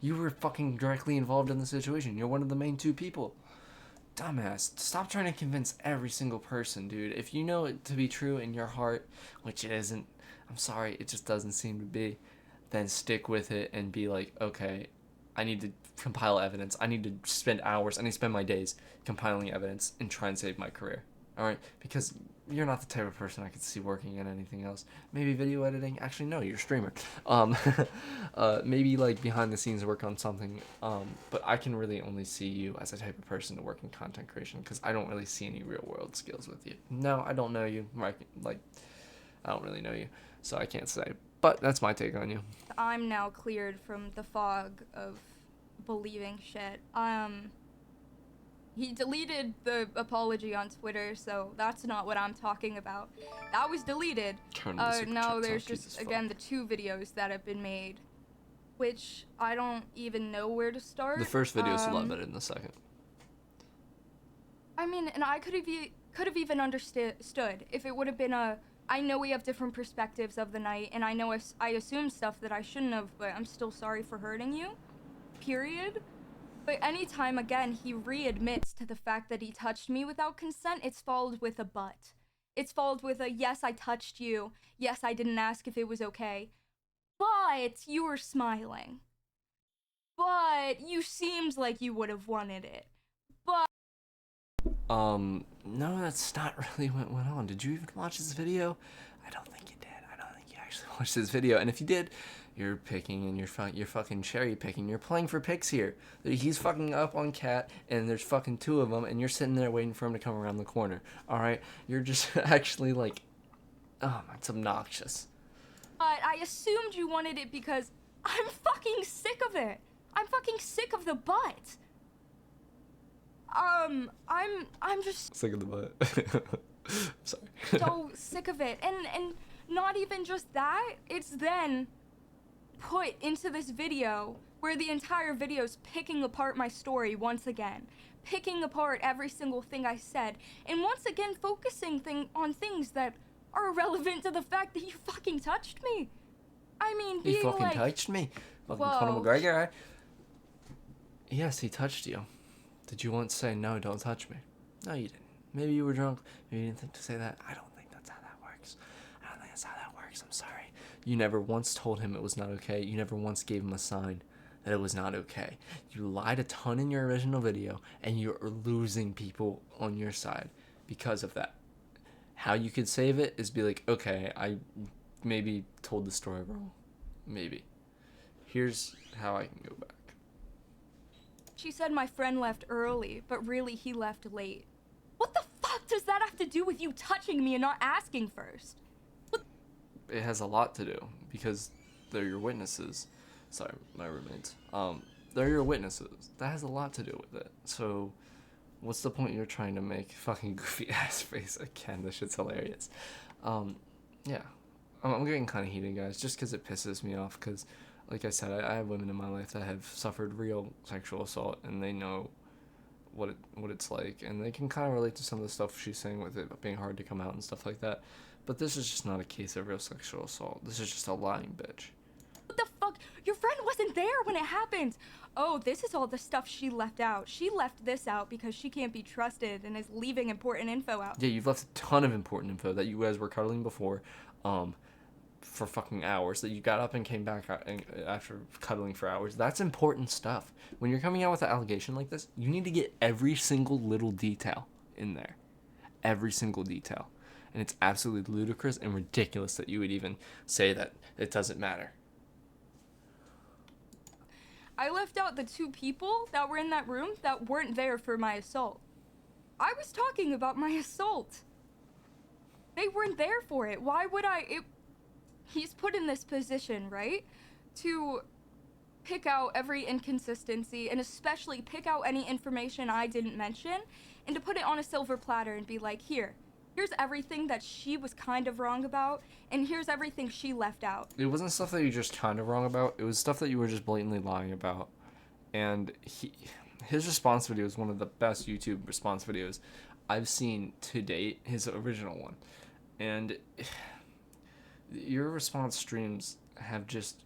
You were fucking directly involved in the situation. You're one of the main two people. Dumbass. Stop trying to convince every single person, dude. If you know it to be true in your heart, which it isn't, I'm sorry, it just doesn't seem to be, then stick with it and be like, okay, I need to compile evidence. I need to spend hours, I need to spend my days compiling evidence and try and save my career. Alright? Because you're not the type of person I could see working in anything else. Maybe video editing. Actually, no, you're a streamer. Maybe like behind the scenes work on something. But I can really only see you as a type of person to work in content creation because I don't really see any real world skills with you. No, I don't know you. Like, I don't really know you, so I can't say. But that's my take on you. I'm now cleared from the fog of believing shit. He deleted the apology on Twitter, so that's not what I'm talking about. That was deleted. Now there's just, again, the 2 videos that have been made, which I don't even know where to start. The first video is a lot better than the second. I mean, and I could have even understood if it would have been I know we have different perspectives of the night, and I know I assumed stuff that I shouldn't have, but I'm still sorry for hurting you. Period. But anytime, again, he readmits to the fact that he touched me without consent, it's followed with a but. It's followed with a, yes, I touched you. Yes, I didn't ask if it was okay. But you were smiling. But you seemed like you would have wanted it. But... No, that's not really what went on. Did you even watch this video? I don't think you did. I don't think you actually watched this video. And if you did, you're picking and you're fucking cherry picking. You're playing for picks here. He's fucking up on Cat, and there's fucking 2 of them, and you're sitting there waiting for him to come around the corner. All right, you're just actually like, oh, it's obnoxious. But I assumed you wanted it because I'm fucking sick of it. I'm fucking sick of the butt. I'm just sick of the butt. Sorry. So sick of it, and not even just that. It's then put into this video where the entire video is picking apart my story once again, picking apart every single thing I said, and once again focusing on things that are irrelevant to the fact that you fucking touched me. I mean, being he fucking like, touched me. Fucking whoa. Conor McGregor. Yes, he touched you. Did you once say, no, don't touch me? No, you didn't. Maybe you were drunk. Maybe you didn't think to say that. I don't think that's how that works. I don't think that's how that works. I'm sorry. You never once told him it was not okay. You never once gave him a sign that it was not okay. You lied a ton in your original video, and you're losing people on your side because of that. How you could save it is be like, okay, I maybe told the story wrong. Maybe. Here's how I can go back. She said my friend left early, but really he left late. What the fuck does that have to do with you touching me and not asking first? It has a lot to do, because they're your witnesses. Sorry, my roommates. They're your witnesses. That has a lot to do with it. So, what's the point you're trying to make? Fucking goofy ass face again. This shit's hilarious. Yeah. I'm getting kind of heated, guys, just because it pisses me off. Because, like I said, I have women in my life that have suffered real sexual assault, and they know what it's like, and they can kind of relate to some of the stuff she's saying with it being hard to come out and stuff like that. But this is just not a case of real sexual assault. This is just a lying bitch. What the fuck? Your friend wasn't there when it happened. Oh, this is all the stuff she left out. She left this out because she can't be trusted and is leaving important info out. Yeah, you've left a ton of important info that you guys were cuddling before, for fucking hours, that you got up and came back after cuddling for hours. That's important stuff. When you're coming out with an allegation like this, you need to get every single little detail in there. Every single detail. And it's absolutely ludicrous and ridiculous that you would even say that it doesn't matter. I left out the 2 people that were in that room that weren't there for my assault. I was talking about my assault. They weren't there for it. Why would I? He's put in this position, right? To pick out every inconsistency and especially pick out any information I didn't mention and to put it on a silver platter and be like, here's everything that she was kind of wrong about, and here's everything she left out. It wasn't stuff that you just kind of wrong about. It was stuff that you were just blatantly lying about. And his response video is one of the best YouTube response videos I've seen to date, his original one. And your response streams have just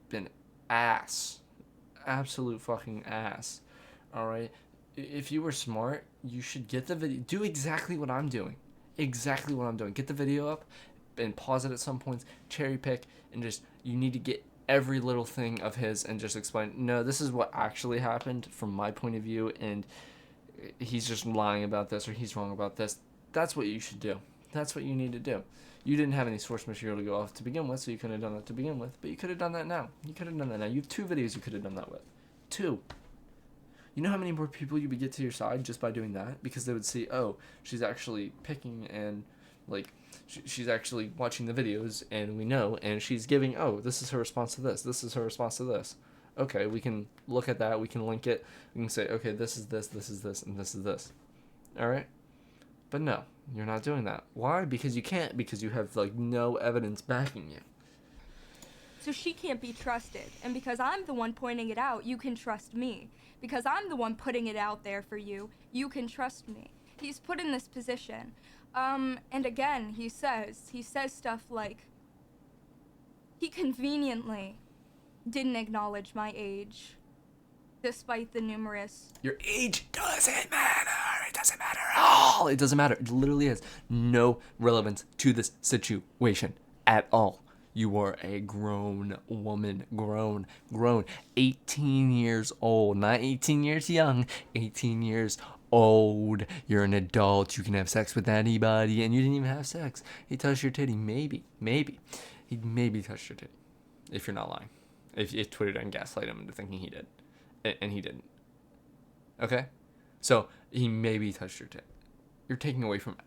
been ass. Absolute fucking ass. Alright? If you were smart, you should get the video. Do exactly what I'm doing. Exactly what I'm doing. Get the video up and pause it at some points, cherry pick, and just, you need to get every little thing of his and just explain, no, this is what actually happened from my point of view, and he's just lying about this, or he's wrong about this. That's what you should do. That's what you need to do. You didn't have any source material to go off to begin with, so you couldn't have done that to begin with, but you could have done that now. You could have done that now. You have 2 videos you could have done that with. 2. You know how many more people you would get to your side just by doing that? Because they would see, oh, she's actually picking and, like, she's actually watching the videos, and we know, and she's giving, oh, this is her response to this. This is her response to this. Okay, we can look at that. We can link it. We can say, okay, this is this, this is this, and this is this. All right? But no, you're not doing that. Why? Because you can't, because you have, like, no evidence backing you. So she can't be trusted. And because I'm the one pointing it out, you can trust me. Because I'm the one putting it out there for you, you can trust me. He's put in this position. And again, he says stuff like, he conveniently didn't acknowledge my age, despite the numerous... Your age doesn't matter. It doesn't matter at all. It doesn't matter. It literally has no relevance to this situation at all. You are a grown woman. Grown. 18 years old. Not 18 years young. 18 years old. You're an adult. You can have sex with anybody. And you didn't even have sex. He touched your titty. Maybe. He maybe touched your titty. If you're not lying. If Twitter didn't gaslight him into thinking he did. And he didn't. Okay? So, he maybe touched your titty. You're taking away from...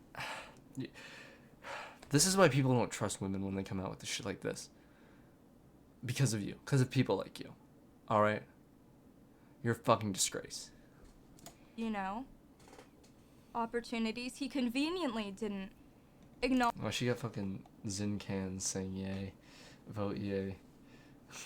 This is why people don't trust women when they come out with shit like this. Because of you. Because of people like you. Alright? You're a fucking disgrace. You know, opportunities he conveniently didn't acknowledge. Oh, she got fucking Zin cans saying yay. Vote yay.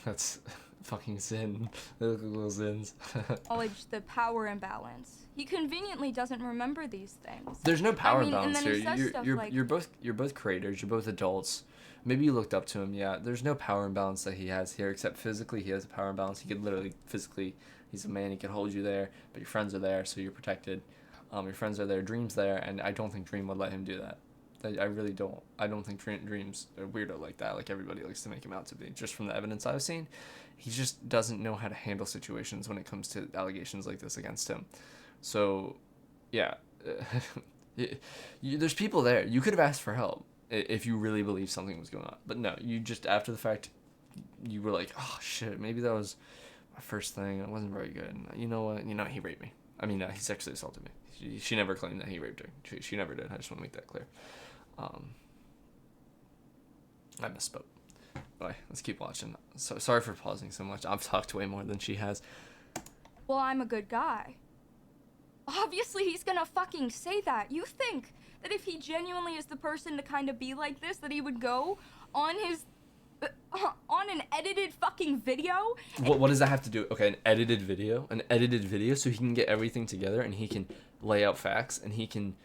That's fucking Zin. They look like little Zins. Acknowledge the power imbalance. He conveniently doesn't remember these things. There's no power and imbalance then he here. says stuff like, You're both creators. You're both adults. Maybe you looked up to him. Yeah. There's no power imbalance that he has here, except physically he has a power imbalance. He could literally physically. He's a man. He could hold you there, but your friends are there, so you're protected. Your friends are there. Dream's there, and I don't think Dream would let him do that. I really don't. I don't think Dream's a weirdo like that. Like everybody likes to make him out to be. Just from the evidence I've seen, he just doesn't know how to handle situations when it comes to allegations like this against him. So, yeah, there's people there. You could have asked for help if you really believed something was going on. But no, you just, after the fact, you were like, oh shit, maybe that was my first thing. It wasn't very good. And you know what? You know, he raped me. I mean, he sexually assaulted me. She never claimed that he raped her. She never did. I just want to make that clear. I misspoke. Alright, let's keep watching. So sorry for pausing so much. I've talked way more than she has. Well, I'm a good guy. Obviously, he's gonna fucking say that. You think that if he genuinely is the person to kind of be like this, that he would go on his on an edited fucking video? What does that have to do? Okay, an edited video, so he can get everything together and he can lay out facts and he can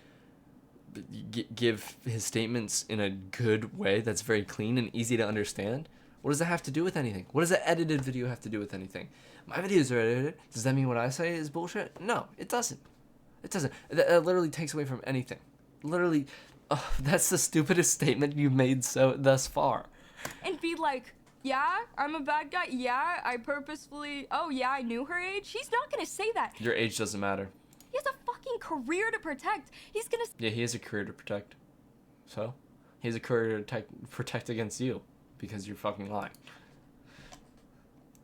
give his statements in a good way that's very clean and easy to understand. What does that have to do with anything? What does an edited video have to do with anything? My videos are edited. Does that mean what I say is bullshit? No, it doesn't. It doesn't. That literally takes away from anything. Literally, that's the stupidest statement you've made thus far. And be like, yeah, I'm a bad guy. Yeah, I purposefully. Oh, yeah, I knew her age. He's not gonna say that. Your age doesn't matter. He has a fucking career to protect. He's gonna. Yeah, he has a career to protect. So, he has a career to protect against you because you're fucking lying.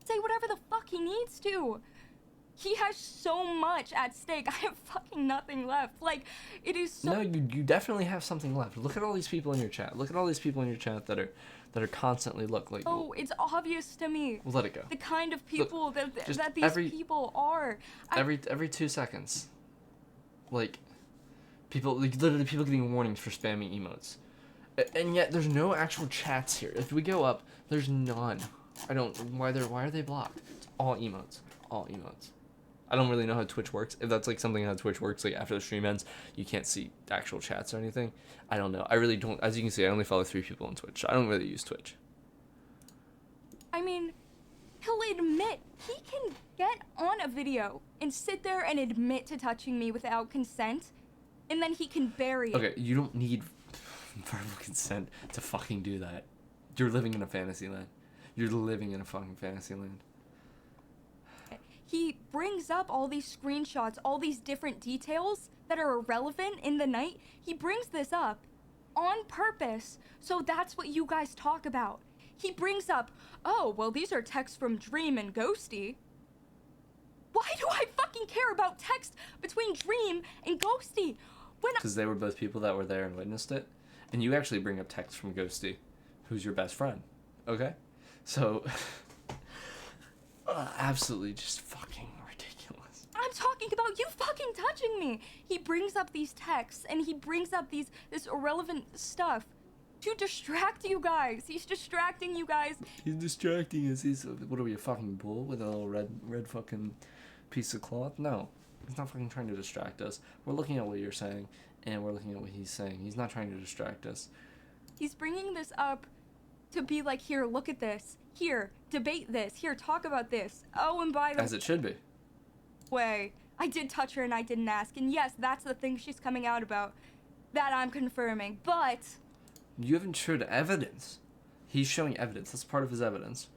Say whatever the fuck he needs to. He has so much at stake. I have fucking nothing left. Like, it is so... No, you definitely have something left. Look at all these people in your chat. Look at all these people in your chat that are constantly like. Oh, it's obvious to me. We'll let it go. The kind of people Look, that these people are. Every 2 seconds, like, people literally people getting warnings for spamming emotes, and yet there's no actual chats here. If we go up, there's none. I don't. Why are they blocked? It's all emotes. All emotes. I don't really know how Twitch works. If that's like something how Twitch works, like after the stream ends, you can't see actual chats or anything. I don't know. I really don't. As you can see, I only follow 3 people on Twitch. I don't really use Twitch. I mean, he'll admit he can get on a video and sit there and admit to touching me without consent, and then he can bury it. Okay, you don't need verbal consent to fucking do that. You're living in a fantasy land. You're living in a fucking fantasy land. He brings up all these screenshots, all these different details that are irrelevant in the night. He brings this up on purpose, so that's what you guys talk about. He brings up, oh, well, these are texts from Dream and Ghosty. Why do I fucking care about text between Dream and Ghosty? Because they were both people that were there and witnessed it. And you actually bring up text from Ghosty, who's your best friend. Okay? So... absolutely just fucking ridiculous. I'm talking about you fucking touching me. He brings up these texts and he brings up this irrelevant stuff to distract you guys. He's distracting you guys. He's distracting us. What are we, a fucking bull with a little red fucking piece of cloth? No. He's not fucking trying to distract us. We're looking at what you're saying and we're looking at what he's saying. He's not trying to distract us. He's bringing this up to be like, here, look at this. Here, debate this. Here, talk about this. Oh, and by the As it should be. way, I did touch her and I didn't ask. And yes, that's the thing she's coming out about. That I'm confirming. But... you haven't showed evidence. He's showing evidence. That's part of his evidence.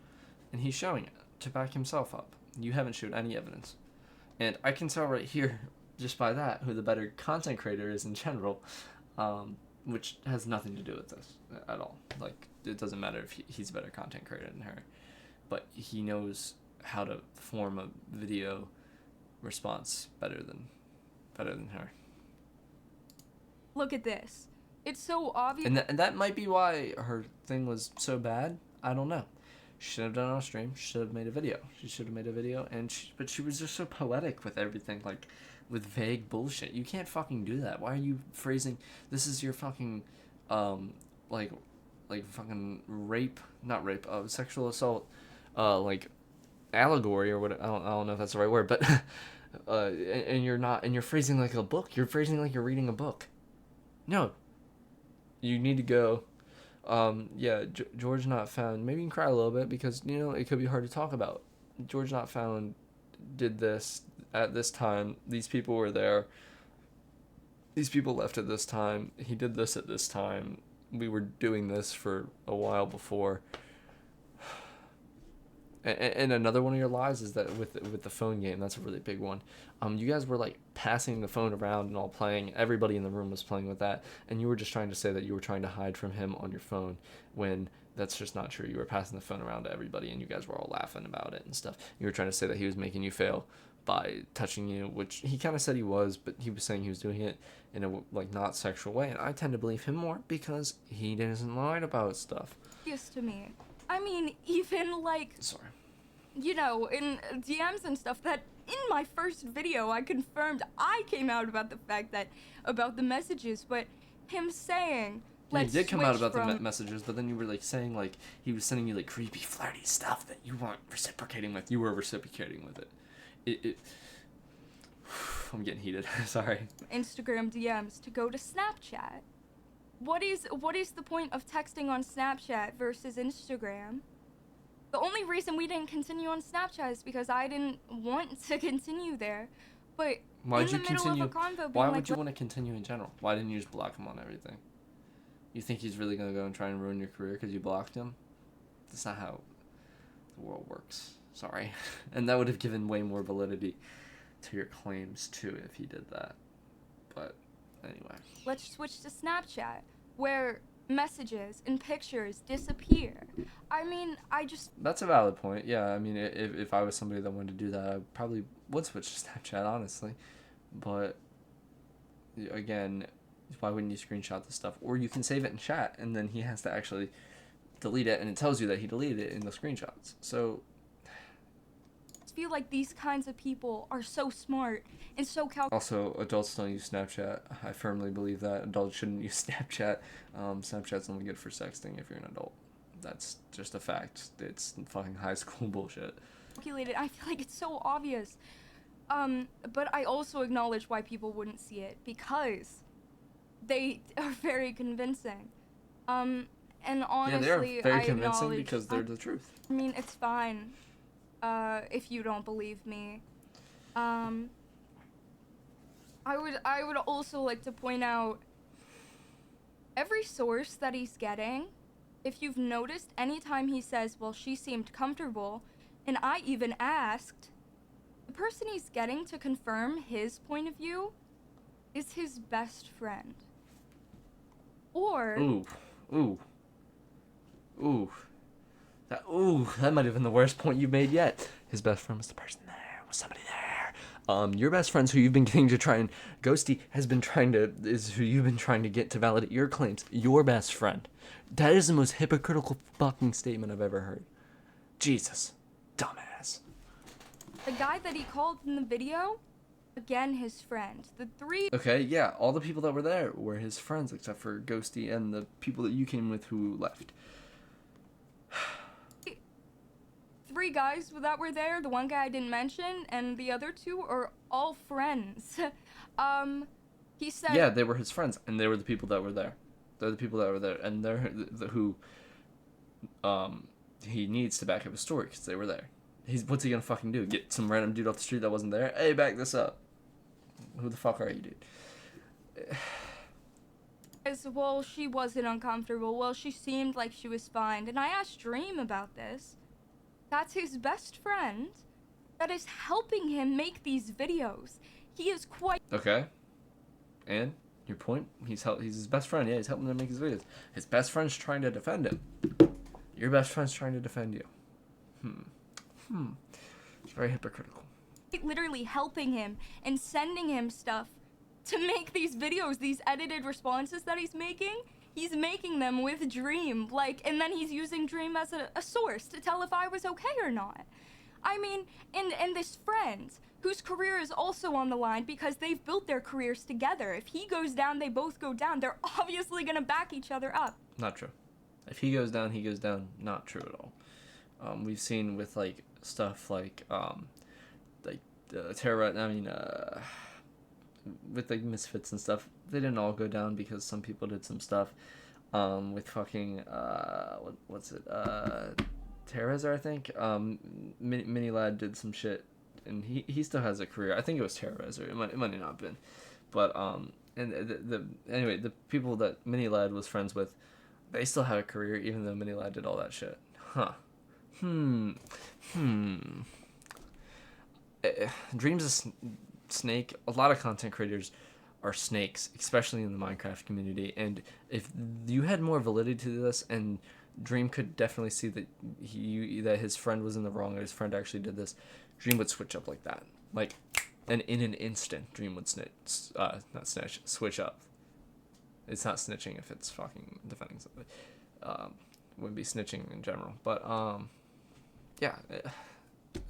And he's showing it to back himself up. You haven't showed any evidence. And I can tell right here, just by that, who the better content creator is in general. Which has nothing to do with this at all. Like, it doesn't matter if he's a better content creator than her. But he knows how to form a video response better than her. look at this. It's so obvious. And that might be why her thing was so bad. I don't know. She should have done it on stream. She should have made a video. But she was just so poetic with everything, like, with vague bullshit. You can't fucking do that. Why are you phrasing, this is your fucking, like fucking sexual assault, like, allegory or what, I don't know if that's the right word, but, and you're phrasing like a book. You're phrasing like you're reading a book. No. You need to go, George Not Found, maybe you can cry a little bit because, you know, it could be hard to talk about. George Not Found did this at this time. These people were there. These people left at this time. He did this at this time. We were doing this for a while before. And another one of your lies is that with the phone game, that's a really big one. You guys were like passing the phone around and all playing. Everybody in the room was playing with that, and you were just trying to say that you were trying to hide from him on your phone when that's just not true. You were passing the phone around to everybody, and you guys were all laughing about it and stuff. You were trying to say that he was making you fail by touching you, which he kind of said he was, but he was saying he was doing it in a like not sexual way, and I tend to believe him more because he doesn't lie about stuff. Obvious to me I mean, even like, Sorry. you know, in DMs and stuff, that in my first video I confirmed I came out about the fact that, about the messages, but him saying, Yeah, he let's did come out switch about from... the messages, but then you were like saying like he was sending you like creepy, flirty stuff that you weren't reciprocating with. You were reciprocating with it. I'm getting heated. Sorry. Instagram DMs to go to Snapchat. What is the point of texting on Snapchat versus Instagram? The only reason we didn't continue on Snapchat is because I didn't want to continue there. But Why'd in you the middle continue? of a convo being Why like, would you want to continue in general? Why didn't you just block him on everything? You think he's really gonna go and try and ruin your career because you blocked him? That's not how the world works. Sorry. And that would have given way more validity to your claims too if he did that. But anyway. let's switch to Snapchat, where messages and pictures disappear. I mean, That's a valid point. Yeah, I mean, if I was somebody that wanted to do that, I probably would switch to Snapchat, honestly. But again, why wouldn't you screenshot the stuff? Or you can save it in chat, and then he has to actually delete it, and it tells you that he deleted it in the screenshots. So feel like these kinds of people are so smart and so also, adults don't use Snapchat. I firmly believe that adults shouldn't use Snapchat. Snapchat's only good for sexting if you're an adult. That's just a fact. It's fucking high school bullshit. calculated. I feel like it's so obvious. But I also acknowledge why people wouldn't see it, because they are very convincing. And honestly, yeah, they are very I convincing because they're the truth. I mean, it's fine, if you don't believe me. I would also like to point out every source that he's getting. If you've noticed, anytime he says, well, she seemed comfortable, and I even asked, the person he's getting to confirm his point of view is his best friend. Or... Ooh. That might have been the worst point you've made yet. His best friend was the person there, was somebody there. Your best friends who you've been getting to try and Ghosty is who you've been trying to get to validate your claims. Your best friend. That is the most hypocritical fucking statement I've ever heard. Jesus. Dumbass. the guy that he called in the video, again, his friend. The three... Okay, yeah, all the people that were there were his friends except for Ghosty and the people that you came with who left. Three guys that were there, the one guy I didn't mention, and the other two are all friends. He said... Yeah, they were his friends, and they were the people that were there. They're the people that were there, and they're who he needs to back up his story, because they were there. What's he gonna fucking do? Get some random dude off the street that wasn't there? Hey, back this up. Who the fuck are you, dude? Well, she wasn't uncomfortable. Well, she seemed like she was fine. And I asked Dream about this. That's his best friend that is helping him make these videos. He is quite... Okay. And? Your point? He's his best friend. Yeah, he's helping him make his videos. His best friend's trying to defend him. Your best friend's trying to defend you. It's very hypocritical. literally helping him and sending him stuff to make these videos, these edited responses that he's making. He's making them with Dream, and then he's using Dream as a source to tell if I was okay or not. I mean, and this friend, whose career is also on the line because they've built their careers together. If he goes down, they both go down. They're obviously gonna back each other up. Not true. If he goes down, he goes down. Not true at all. We've seen with, stuff with Misfits and stuff, they didn't all go down because some people did some stuff with fucking what's it, Terrazer, I think. Mini Lad did some shit, and he still has a career. I think it was Terrazer. It might have not been, but and anyway, the people that Mini Lad was friends with, they still have a career even though Mini Lad did all that shit. Dream's a snake. A lot of content creators are snakes, especially in the Minecraft community. And if you had more validity to this, and Dream could definitely see that that his friend was in the wrong, and his friend actually did this, Dream would switch up like that. And in an instant, Dream would switch up. It's not snitching if it's fucking defending somebody. would be snitching in general. But yeah.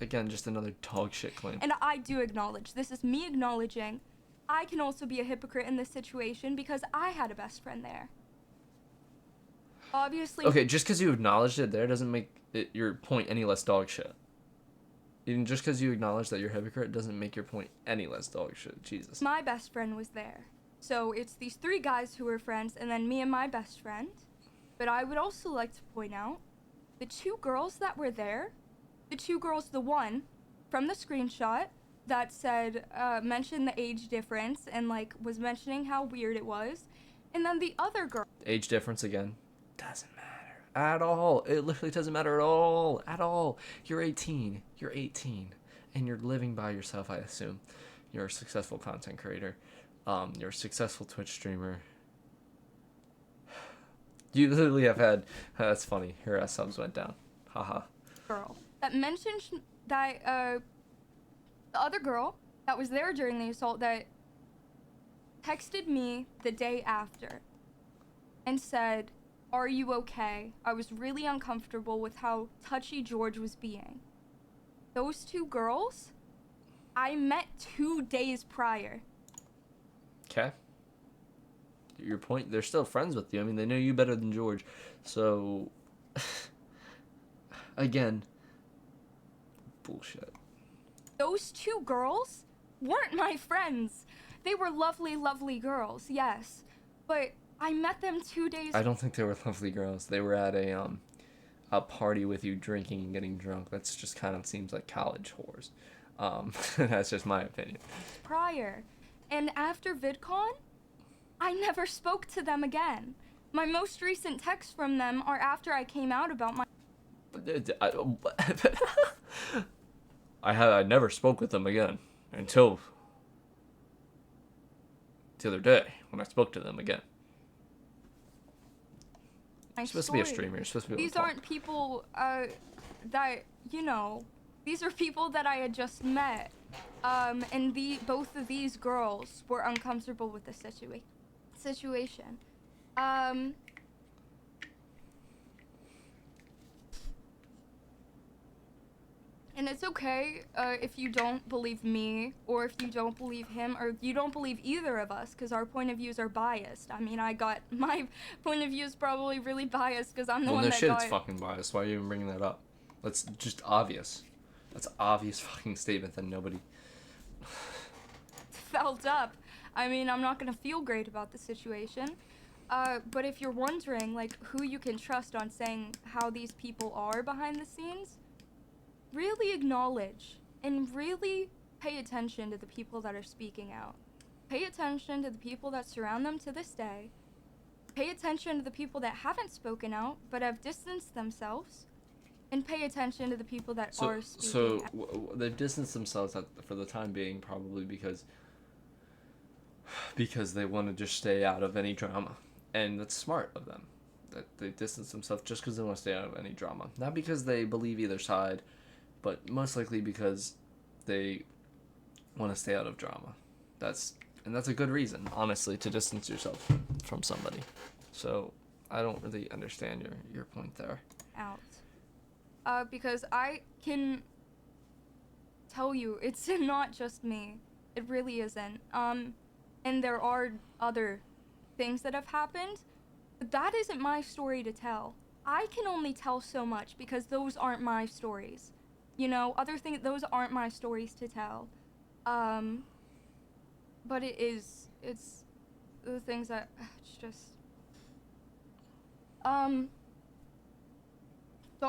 Again, just another dog shit claim. And I do acknowledge, this is me acknowledging, I can also be a hypocrite in this situation because I had a best friend there. Obviously. Okay, just because you acknowledged it there doesn't make your point any less dog shit. Even just because you acknowledge that you're a hypocrite doesn't make your point any less dog shit. Jesus. My best friend was there. So it's these 3 guys who were friends and then me and my best friend. But I would also like to point out the 2 girls that were there, the 2 girls, the one from the screenshot that said, mentioned the age difference and like was mentioning how weird it was. And then the other girl. Age difference again. Doesn't matter at all. It literally doesn't matter at all. At all. You're 18. You're 18. And you're living by yourself, I assume. You're a successful content creator. You're a successful Twitch streamer. You literally have had... That's funny. Her subs went down. Haha. Girl that mentioned that the other girl that was there during the assault that texted me the day after and said, "Are you okay? I was really uncomfortable with how touchy George was being." Those 2 girls I met 2 days prior. Okay. Your point, they're still friends with you. I mean, they know you better than George. So, again, bullshit. Those 2 girls weren't my friends. They were lovely, lovely girls, yes. But I met them 2 days. I don't think they were lovely girls. They were at a party with you drinking and getting drunk. That's just kind of seems like college whores. That's just my opinion. Prior. And after VidCon, I never spoke to them again. My most recent texts from them are after I came out about my... I never spoke with them again until the other day when I spoke to them again. You're supposed to be a streamer. You're supposed to be able These to talk. aren't people that, you know, these are people that I had just met. And both of these girls were uncomfortable with the situation. And it's okay if you don't believe me, or if you don't believe him, or you don't believe either of us, because our point of views are biased. I mean, my point of view is probably really biased, because I'm the one no that shit, got... it's fucking biased. Why are you even bringing that up? That's just obvious. That's an obvious fucking statement that nobody... felt up. I mean, I'm not gonna feel great about the situation. But if you're wondering, like, who you can trust on saying how these people are behind the scenes, really acknowledge and really pay attention to the people that are speaking out. Pay attention to the people that surround them to this day. Pay attention to the people that haven't spoken out but have distanced themselves. And pay attention to the people that are speaking out. They've distanced themselves for the time being, probably because they want to just stay out of any drama. And that's smart of them. That they distance themselves just because they want to stay out of any drama. Not because they believe either side, but most likely because they want to stay out of drama. That's a good reason, honestly, to distance yourself from somebody. So I don't really understand your point there. Because I can tell you, it's not just me. It really isn't. And there are other things that have happened, but that isn't my story to tell. I can only tell so much because those aren't my stories. You know, those aren't my stories to tell. But it's the things that, it's just, don't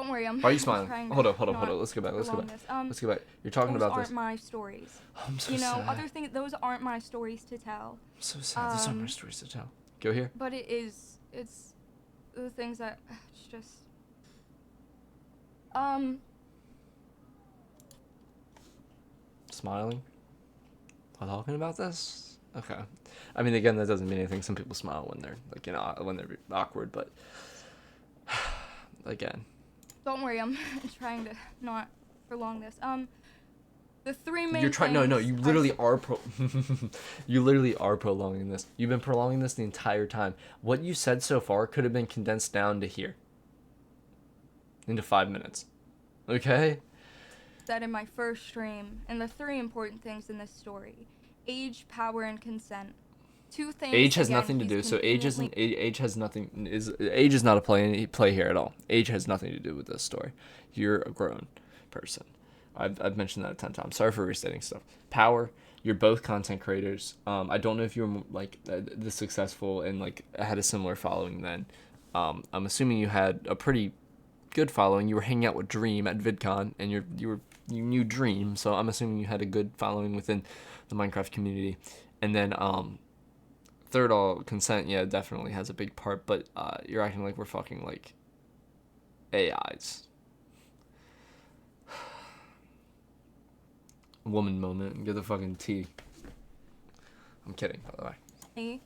worry, I'm Why are you smiling? trying Hold to on. not Let's go back. Let's go back. You're talking those about aren't this. my stories. I'm so You know, sad. those aren't my stories to tell. I'm so sad. Those aren't my stories to tell. Go here. But it's the things that, it's just, Smiling? While talking about this? Okay. I mean, again, that doesn't mean anything. Some people smile when they're, like, you know, when they're awkward, but again. don't worry, I'm trying to not prolong this. The 3 main You're trying. No, things you literally are you literally are prolonging this. You've been prolonging this the entire time. What you said so far could have been condensed down to here. into 5 minutes. Okay? Said in my first stream, and the 3 important things in this story: age, power, and consent. 2 things. Age has again, nothing to he's do. So age isn't. conveniently- Age has nothing. Age is not a play here at all. Age has nothing to do with this story. You're a grown person. I've mentioned that 10 times. Sorry for restating stuff. Power. You're both content creators. I don't know if you were like this successful and like had a similar following then. I'm assuming you had a pretty good following. You were hanging out with Dream at VidCon, and you knew Dream, so I'm assuming you had a good following within the Minecraft community. And then third, all consent, yeah, definitely has a big part. But you're acting like we're fucking like AIs. Woman moment. Get the fucking tea. I'm kidding, by the way.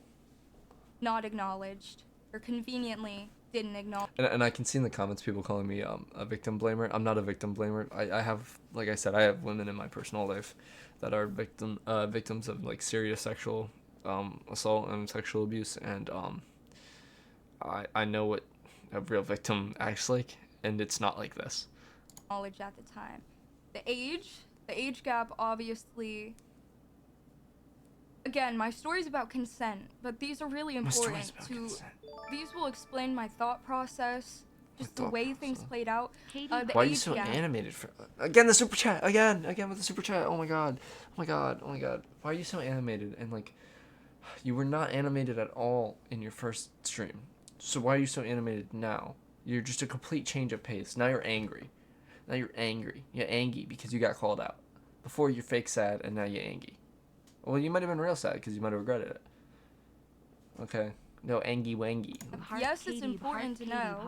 Not acknowledged, or conveniently didn't acknowledge. And I can see in the comments people calling me a victim blamer. I'm not a victim blamer. I have, like I said, I have women in my personal life that are victims of like serious sexual assault and sexual abuse, and I know what a real victim acts like, and it's not like this. Knowledge at the time. The age gap, obviously. Again, my story's about consent, but these are really important These will explain my thought process, just the way things played out. Katie, The Why are you age so gap. animated for again the super chat again with the super chat? Oh my god. Why are you so animated? And like, you were not animated at all in your first stream. So why are you so animated now? You're just a complete change of pace. Now you're angry. You're angry because you got called out. Before you're fake sad, and now you're angry. Well, you might have been real sad because you might have regretted it. Okay. No, angy wangy. Yes, it's important to know.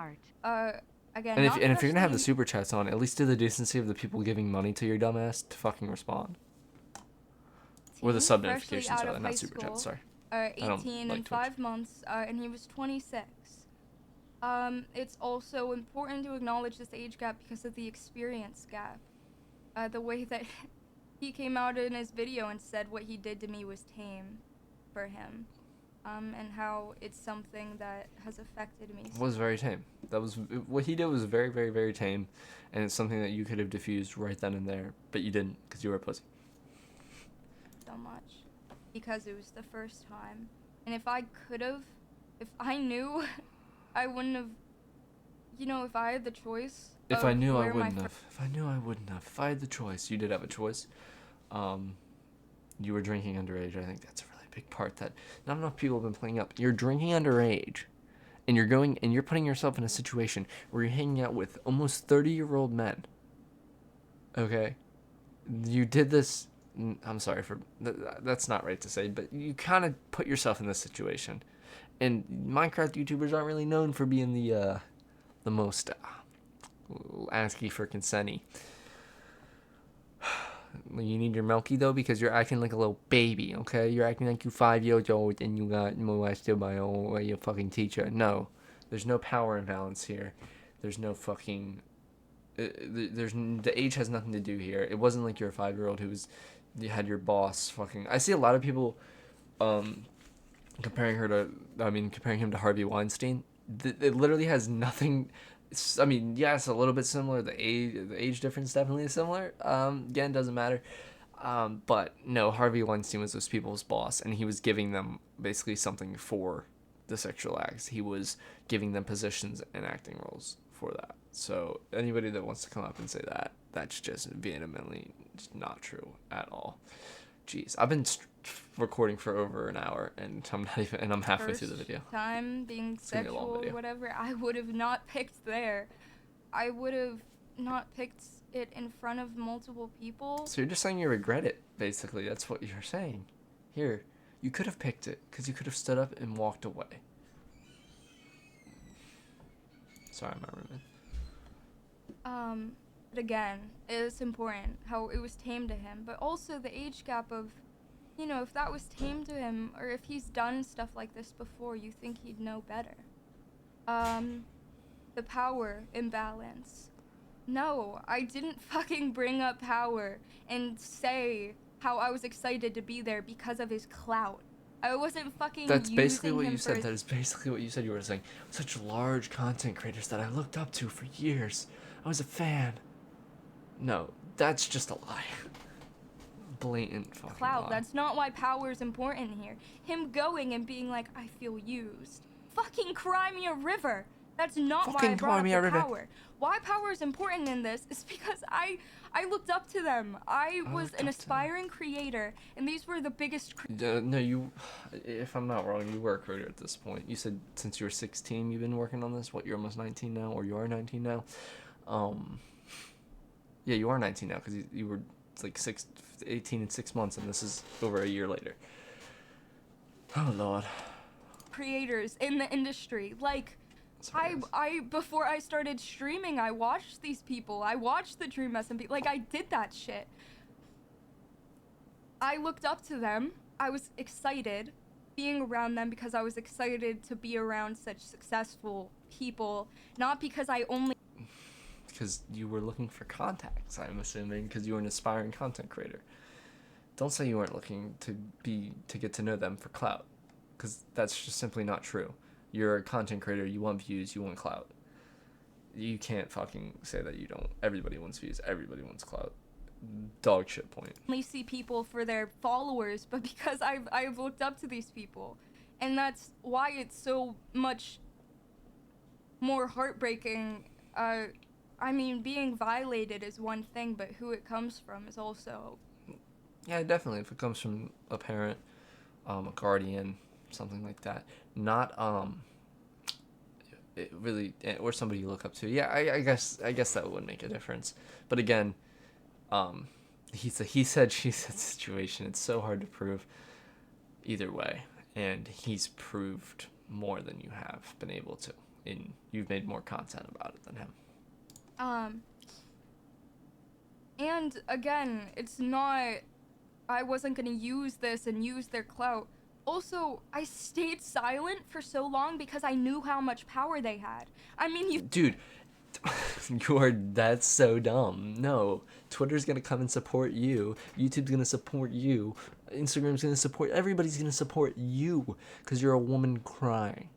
Again, And not if you're gonna have the especially- super chats on, at least do the decency of the people giving money to your dumbass to fucking respond. Or the sub freshly notifications, out of rather, high not super chats. school, Sorry. don't 18 like and Twitch. 5 months, and he was 26. It's also important to acknowledge this age gap because of the experience gap. The way that he came out in his video and said what he did to me was tame for him, and how it's something that has affected me It was very tame. What he did was very, very, very tame, and it's something that you could have diffused right then and there, but you didn't because you were a pussy. so much because it was the first time. And if I knew, I wouldn't have, if I had the choice. If I knew, I where my wouldn't have. If I knew, I wouldn't have. If I had the choice, you did have a choice. You were drinking underage. I think that's a really big part that not enough people have been playing up. You're drinking underage, and you're putting yourself in a situation where you're hanging out with almost 30-year-old men. Okay, you did this. I'm sorry for that's not right to say, but you kind of put yourself in this situation. And Minecraft YouTubers aren't really known for being the most asky for consenty. You need your milky though because you're acting like a little baby, okay? You're acting like you're 5 years old and you got molested by your fucking teacher. No, there's no power imbalance here. There's no fucking. The age has nothing to do here. It wasn't like you're a 5-year-old you had your boss fucking. I see a lot of people, comparing him to Harvey Weinstein. It literally has nothing. I mean, yeah, it's a little bit similar. The age difference definitely is similar. Again, doesn't matter. But no, Harvey Weinstein was those people's boss, and he was giving them basically something for the sexual acts. He was giving them positions and acting roles for that. So anybody that wants to come up and say that, that's just vehemently just not true at all. Jeez, I've been recording for over an hour, and I'm halfway through the video. Time being It's gonna be a long sexual or video. whatever, I would have not picked there. I would have not picked it in front of multiple people. So you're just saying you regret it, basically. That's what you're saying. Here, you could have picked it, because you could have stood up and walked away. Sorry, my roommate. But again, it's important how it was tame to him, but also the age gap of, if that was tame to him, or if he's done stuff like this before, you think he'd know better. The power imbalance. No, I didn't fucking bring up power and say how I was excited to be there because of his clout. I wasn't fucking That's basically using what him you for said. his- That is basically what you said. You were saying such large content creators that I looked up to for years. I was a fan. No, that's just a lie. Blatant fucking Clout. lie. That's not why power is important here. Him going and being like, I feel used. Fucking cry me a river. That's not why I brought up the power. Why power is important in this is because I looked up to them. I was an aspiring creator, and these were the biggest. No, you. If I'm not wrong, you were a creator at this point. You said since you were 16, you've been working on this. What? You're almost 19 now, or you are 19 now. Yeah, you are 19 now because you were like 18 in 6 months, and this is over a year later. Oh Lord. Creators in the industry, like. I before I started streaming, I watched these people. I watched the Dream SMP. Like, I did that shit. I looked up to them. I was excited being around them because I was excited to be around such successful people, not because I only... Because you were looking for contacts, I'm assuming, because you were an aspiring content creator. Don't say you weren't looking to get to know them for clout, because that's just simply not true. You're a content creator, you want views, you want clout. You can't fucking say that you don't. Everybody wants views, everybody wants clout. Dog shit point. Only see people for their followers, but because I've looked up to these people. And that's why it's so much more heartbreaking. I mean, being violated is one thing, but who it comes from is also... Yeah, definitely. If it comes from a parent, a guardian, something like that. Not it really, or somebody you look up to. Yeah, I guess that would make a difference. But again, he said she said situation. It's so hard to prove either way, and he's proved more than you have been able to. You've made more content about it than him. And again, it's not. I wasn't gonna use this and use their clout. Also, I stayed silent for so long because I knew how much power they had. I mean, Dude, that's so dumb. No, Twitter's gonna come and support you. YouTube's gonna support you. Instagram's gonna support. Everybody's gonna support you because you're a woman crying.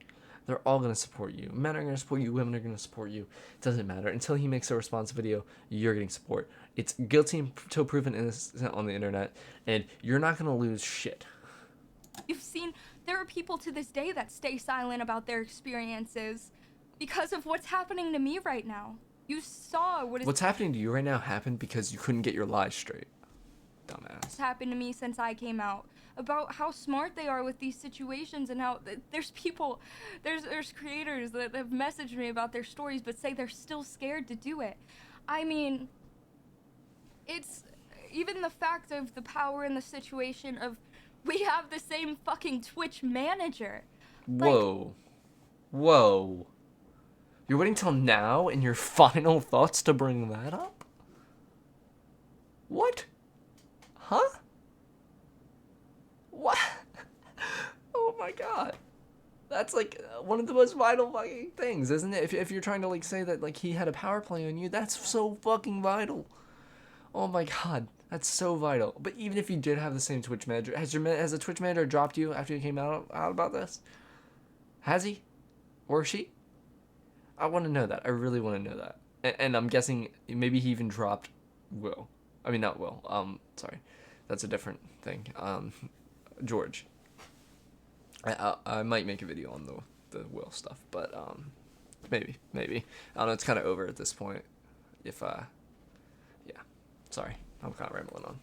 They're all gonna support you. Men are gonna support you. Women are gonna support you. It doesn't matter. Until he makes a response video, you're getting support. It's guilty until proven innocent on the internet, and you're not gonna lose shit. You've seen there are people to this day that stay silent about their experiences because of what's happening to me right now. You saw what's happening to you right now happened because you couldn't get your lies straight. Dumbass. Happened to me since I came out about how smart they are with these situations and how there's people, there's creators that have messaged me about their stories but say they're still scared to do it. I mean, it's even the fact of the power in the situation of we have the same fucking Twitch manager. Whoa. Whoa. You're waiting till now in your final thoughts to bring that up? What? Huh? What? Oh my god. That's like one of the most vital fucking things, isn't it? If you're trying to like say that like he had a power play on you, that's so fucking vital. Oh my god. That's so vital. But even if you did have the same Twitch manager, has the Twitch manager dropped you after you came out about this? Has he? Or she? I want to know that. I really want to know that. And I'm guessing maybe he even dropped Will. I mean, not Will. Sorry. That's a different thing. George. I might make a video on the Will stuff, but maybe. I don't know. It's kind of over at this point. Yeah. Sorry. I'm kind of rambling on.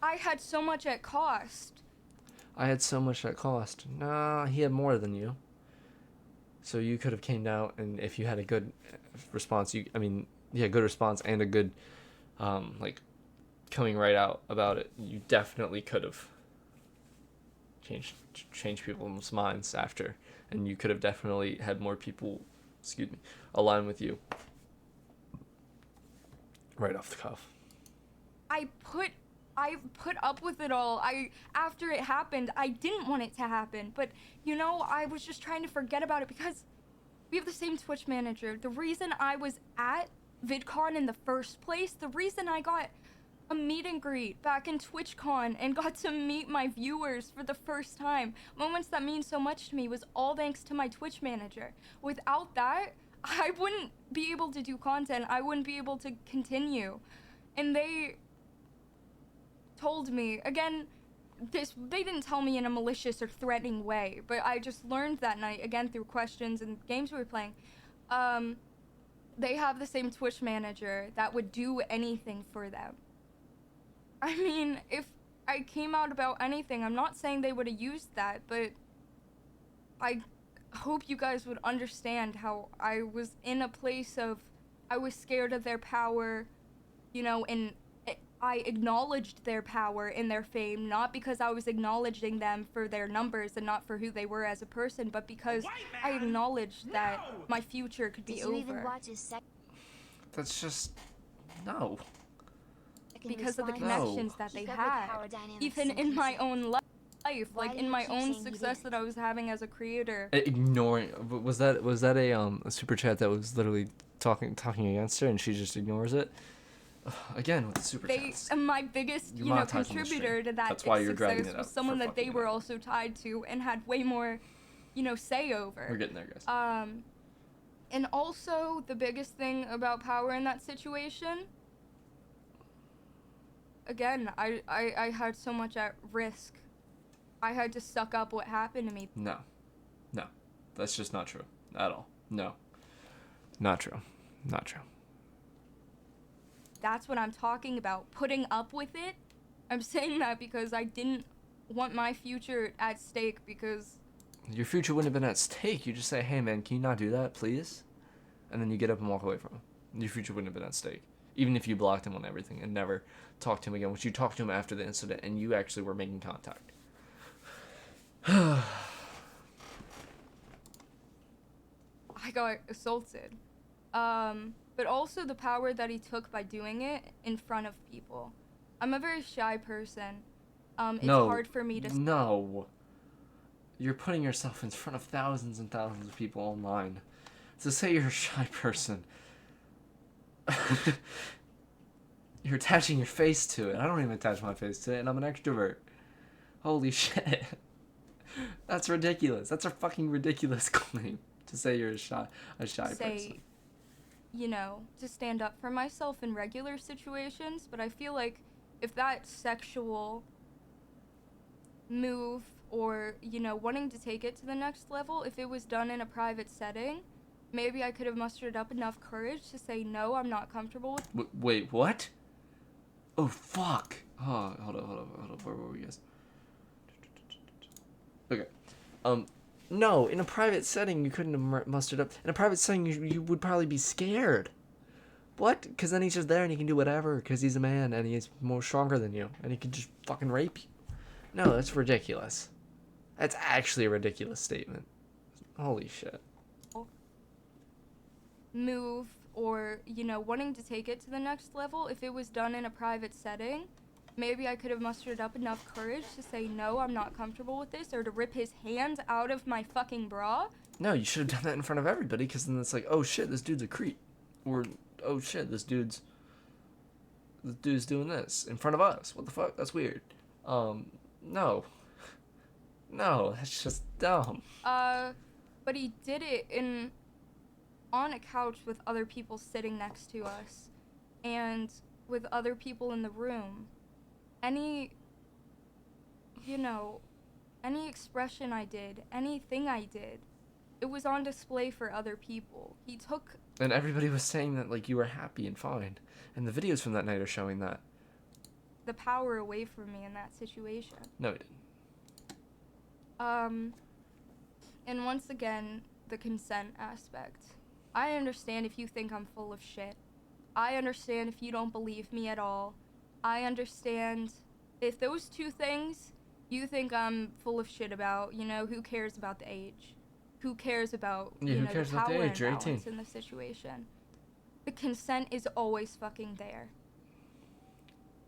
I had so much at cost. Nah, he had more than you. So you could have came out, and if you had a good response, good response and a good, like, coming right out about it, you definitely could have changed people's minds after, and you could have definitely had more people, align with you right off the cuff. I put up with it all. After it happened, I didn't want it to happen, but I was just trying to forget about it because we have the same Twitch manager. The reason I was at VidCon in the first place, the reason I got a meet and greet back in TwitchCon and got to meet my viewers for the first time, moments that mean so much to me, was all thanks to my Twitch manager. Without that, I wouldn't be able to do content. I wouldn't be able to continue. And they told me, again, they didn't tell me in a malicious or threatening way, but I just learned that night, again, through questions and games we were playing. They have the same Twitch manager that would do anything for them. I mean, if I came out about anything, I'm not saying they would have used that, but I hope you guys would understand how I was in a place of, I was scared of their power, you know, and I acknowledged their power and their fame, not because I was acknowledging them for their numbers and not for who they were as a person, but because I acknowledged that my future could be over. Did you even watch his That's just no. Because of the connections that they had, even in my own life, like in my own success that I was having as a creator. Ignoring, was that a super chat that was literally talking against her and she just ignores it? Again with the super chats. My biggest, contributor to that success was someone that they were also tied to and had way more, say over. We're getting there, guys. And also the biggest thing about power in that situation. Again, I had so much at risk. I had to suck up what happened to me. No. That's just not true. At all. No. Not true. Not true. That's what I'm talking about. Putting up with it. I'm saying that because I didn't want my future at stake because... Your future wouldn't have been at stake. You just say, hey man, can you not do that, please? And then you get up and walk away from him. Your future wouldn't have been at stake. Even if you blocked him on everything and never talked to him again, which you talked to him after the incident and you actually were making contact. I got assaulted. But also the power that he took by doing it in front of people. I'm a very shy person. It's hard for me to... No. You're putting yourself in front of thousands and thousands of people online. To say you're a shy person... You're attaching your face to it. I don't even attach my face to it, and I'm an extrovert. Holy shit. That's ridiculous. That's a fucking ridiculous claim to say you're a shy person. To stand up for myself in regular situations, but I feel like if that sexual move or, wanting to take it to the next level, if it was done in a private setting, maybe I could have mustered up enough courage to say, no, I'm not comfortable with... Wait, what? Oh, fuck. Oh, hold up. Where were we, guys? Okay. No, in a private setting, you couldn't have mustered up. In a private setting, you would probably be scared. What? Because then he's just there and he can do whatever because he's a man and he's more stronger than you and he can just fucking rape you. No, that's ridiculous. That's actually a ridiculous statement. Holy shit. Move or, wanting to take it to the next level, if it was done in a private setting, maybe I could have mustered up enough courage to say, no, I'm not comfortable with this, or to rip his hand out of my fucking bra. No, you should have done that in front of everybody, because then it's like, oh shit, this dude's a creep. Or, oh shit, this dude's doing this in front of us. What the fuck? That's weird. No, that's just dumb. But he did it on a couch with other people sitting next to us, and with other people in the room. Any expression I did, anything I did, it was on display for other people. He took... And everybody was saying that, like, you were happy and fine. And the videos from that night are showing that. The power away from me in that situation. No, he didn't. And once again, the consent aspect. I understand if you think I'm full of shit. I understand if you don't believe me at all. I understand if those two things you think I'm full of shit about, who cares about the age? Who cares about, who cares the about power the age? You're 18. imbalance in the situation? The consent is always fucking there.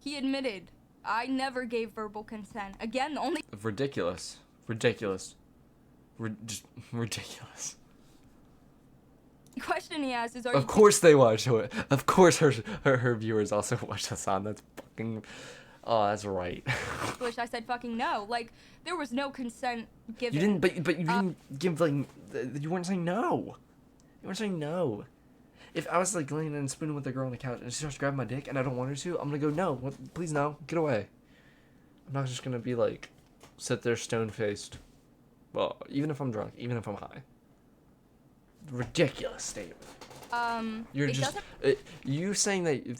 He admitted, I never gave verbal consent. Again, the only... Ridiculous. Just ridiculous. The question he asked is, of course they watch it. Of course her viewers also watch us on. That's fucking... Oh, that's right. Wish I said fucking no. Like, there was no consent given. You didn't, but you didn't give, like, you weren't saying no. You want to say no. If I was like laying and spooning with a girl on the couch and she starts grabbing my dick and I don't want her to, I'm gonna go, no, what, please no, get away. I'm not just gonna be like, sit there stone-faced. Well, even if I'm drunk, even if I'm high. Ridiculous statement. You're just you saying that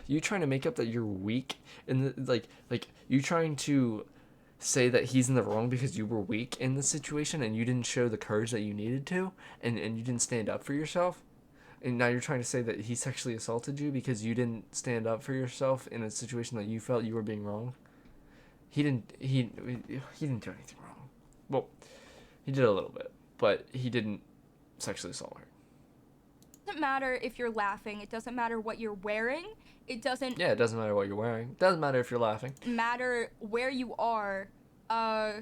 you trying to make up that you're weak and like you trying to say that he's in the wrong because you were weak in the situation and you didn't show the courage that you needed to and you didn't stand up for yourself, and now you're trying to say that he sexually assaulted you because you didn't stand up for yourself in a situation that you felt you were being wrong. He didn't do anything wrong. Well, he did a little bit, but he didn't sexually assault her. It doesn't matter if you're laughing. It doesn't matter what you're wearing. It doesn't. Yeah, it doesn't matter what you're wearing. It doesn't matter if you're laughing. Matter where you are. I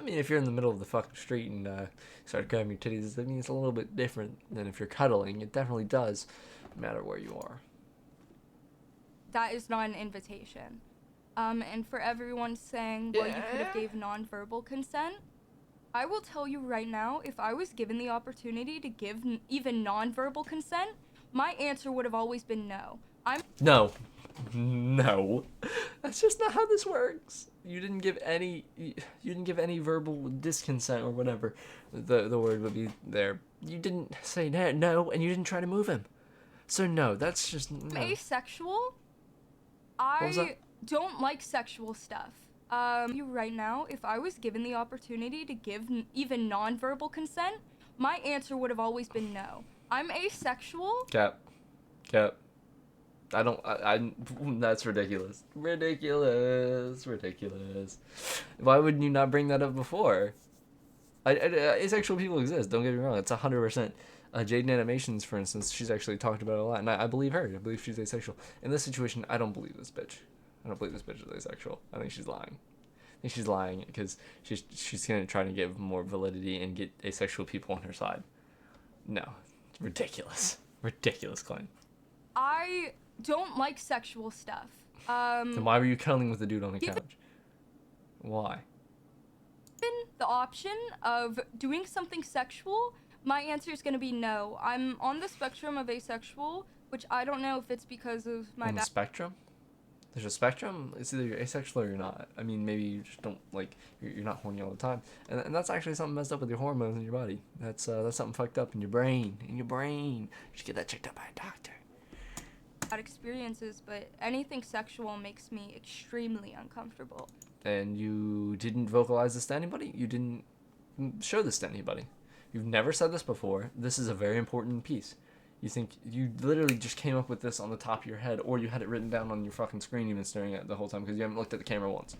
mean, if you're in the middle of the fucking street and start grabbing your titties, I mean, it's a little bit different than if you're cuddling. It definitely does matter where you are. That is not an invitation. And for everyone saying, well, you could have gave nonverbal consent, I will tell you right now, if I was given the opportunity to give even nonverbal consent, my answer would have always been no. No. That's just not how this works. You didn't give any verbal disconsent or whatever the word would be there. You didn't say no, and you didn't try to move him. So no, that's just no. Asexual. I don't like sexual stuff. You right now, if I was given the opportunity to give even nonverbal consent, my answer would have always been no. I'm asexual. Cap. That's ridiculous. Ridiculous. Why wouldn't you not bring that up before? Asexual people exist, don't get me wrong. It's 100%. Jaden Animations, for instance, she's actually talked about it a lot, and I believe her. I believe she's asexual. In this situation, I don't believe this bitch. I don't believe this bitch is asexual. I think she's lying. Because she's gonna try to give more validity and get asexual people on her side. No. It's ridiculous. Ridiculous claim. I don't like sexual stuff. Then why were you cuddling with the dude on the couch? Why? The option of doing something sexual, my answer is gonna be no. I'm on the spectrum of asexual, which I don't know if it's because of my on the spectrum? There's a spectrum. It's either you're asexual or you're not. I mean, maybe you just don't like you're not horny all the time, and that's actually something messed up with your hormones in your body. That's something fucked up in your brain. You should get that checked out by a doctor. Experiences, but anything sexual makes me extremely uncomfortable. And you didn't vocalize this to anybody? You didn't show this to anybody? You've never said this before. This is a very important piece. You think you literally just came up with this on the top of your head, or you had it written down on your fucking screen you've been staring at the whole time because you haven't looked at the camera once.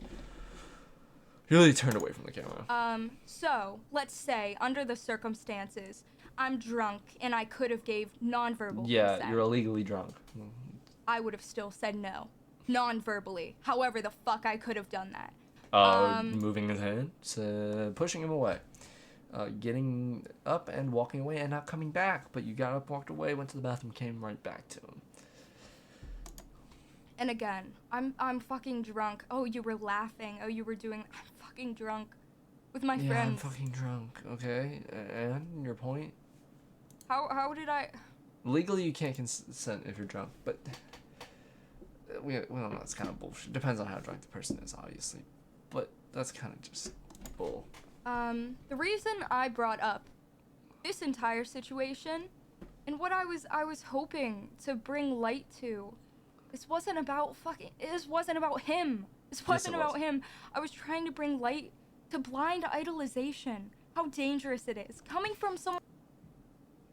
You really turned away from the camera. So, let's say, under the circumstances, I'm drunk and I could have gave nonverbal consent. You're illegally drunk. I would have still said no. Non-verbally. However the fuck I could have done that. Moving his hand, pushing him away. Getting up and walking away and not coming back. But you got up, walked away, went to the bathroom, came right back to him. And again, I'm fucking drunk. Oh, you were laughing. Oh, you were doing... I'm fucking drunk. With my friends. Yeah, I'm fucking drunk, okay? And your point? How did I... Legally, you can't consent if you're drunk, but... We don't know, it's kind of bullshit. Depends on how drunk the person is, obviously. But that's kind of just bull. The reason I brought up this entire situation and what I was hoping to bring light to, this wasn't about him. This wasn't about him. I was trying to bring light to blind idolization. How dangerous it is. Coming from someone...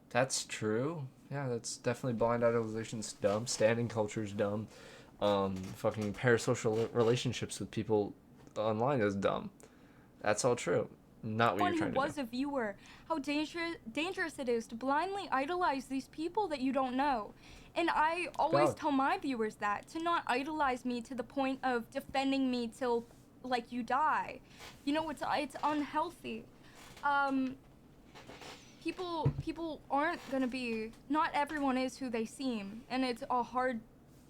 That's true. Yeah, that's definitely blind idolization's dumb. Standing culture's dumb. Fucking parasocial relationships with people online is dumb. That's all true. Not what you're trying to do. Who was a viewer. How dangerous it is to blindly idolize these people that you don't know. And I always tell my viewers that, to not idolize me to the point of defending me till, like, you die. You know, it's unhealthy. People aren't gonna be... Not everyone is who they seem. And it's a hard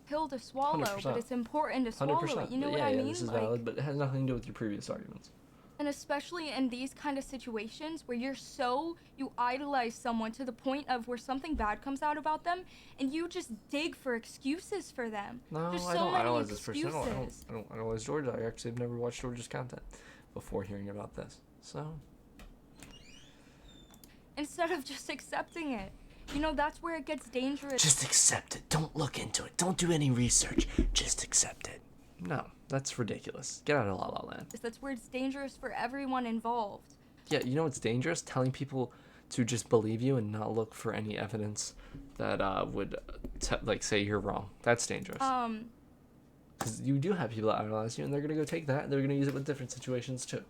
pill to swallow, 100%. but it's important to swallow 100%. it. You know but what I mean? This is valid, but it has nothing to do with your previous arguments. And especially in these kind of situations where you idolize someone to the point of where something bad comes out about them and you just dig for excuses for them. No, There's I so don't many idolize this person. excuses. I don't idolize Georgia. I actually have never watched Georgia's content before hearing about this. So, Instead of just accepting it. That's where it gets dangerous. just accept it. Don't look into it. Don't do any research. Just accept it. No, that's ridiculous. Get out of La La Land. That's where it's dangerous for everyone involved. Yeah, you know what's dangerous? Telling people to just believe you and not look for any evidence that would say you're wrong. That's dangerous. Because you do have people that idolize you, and they're gonna go take that, and they're gonna use it with different situations too.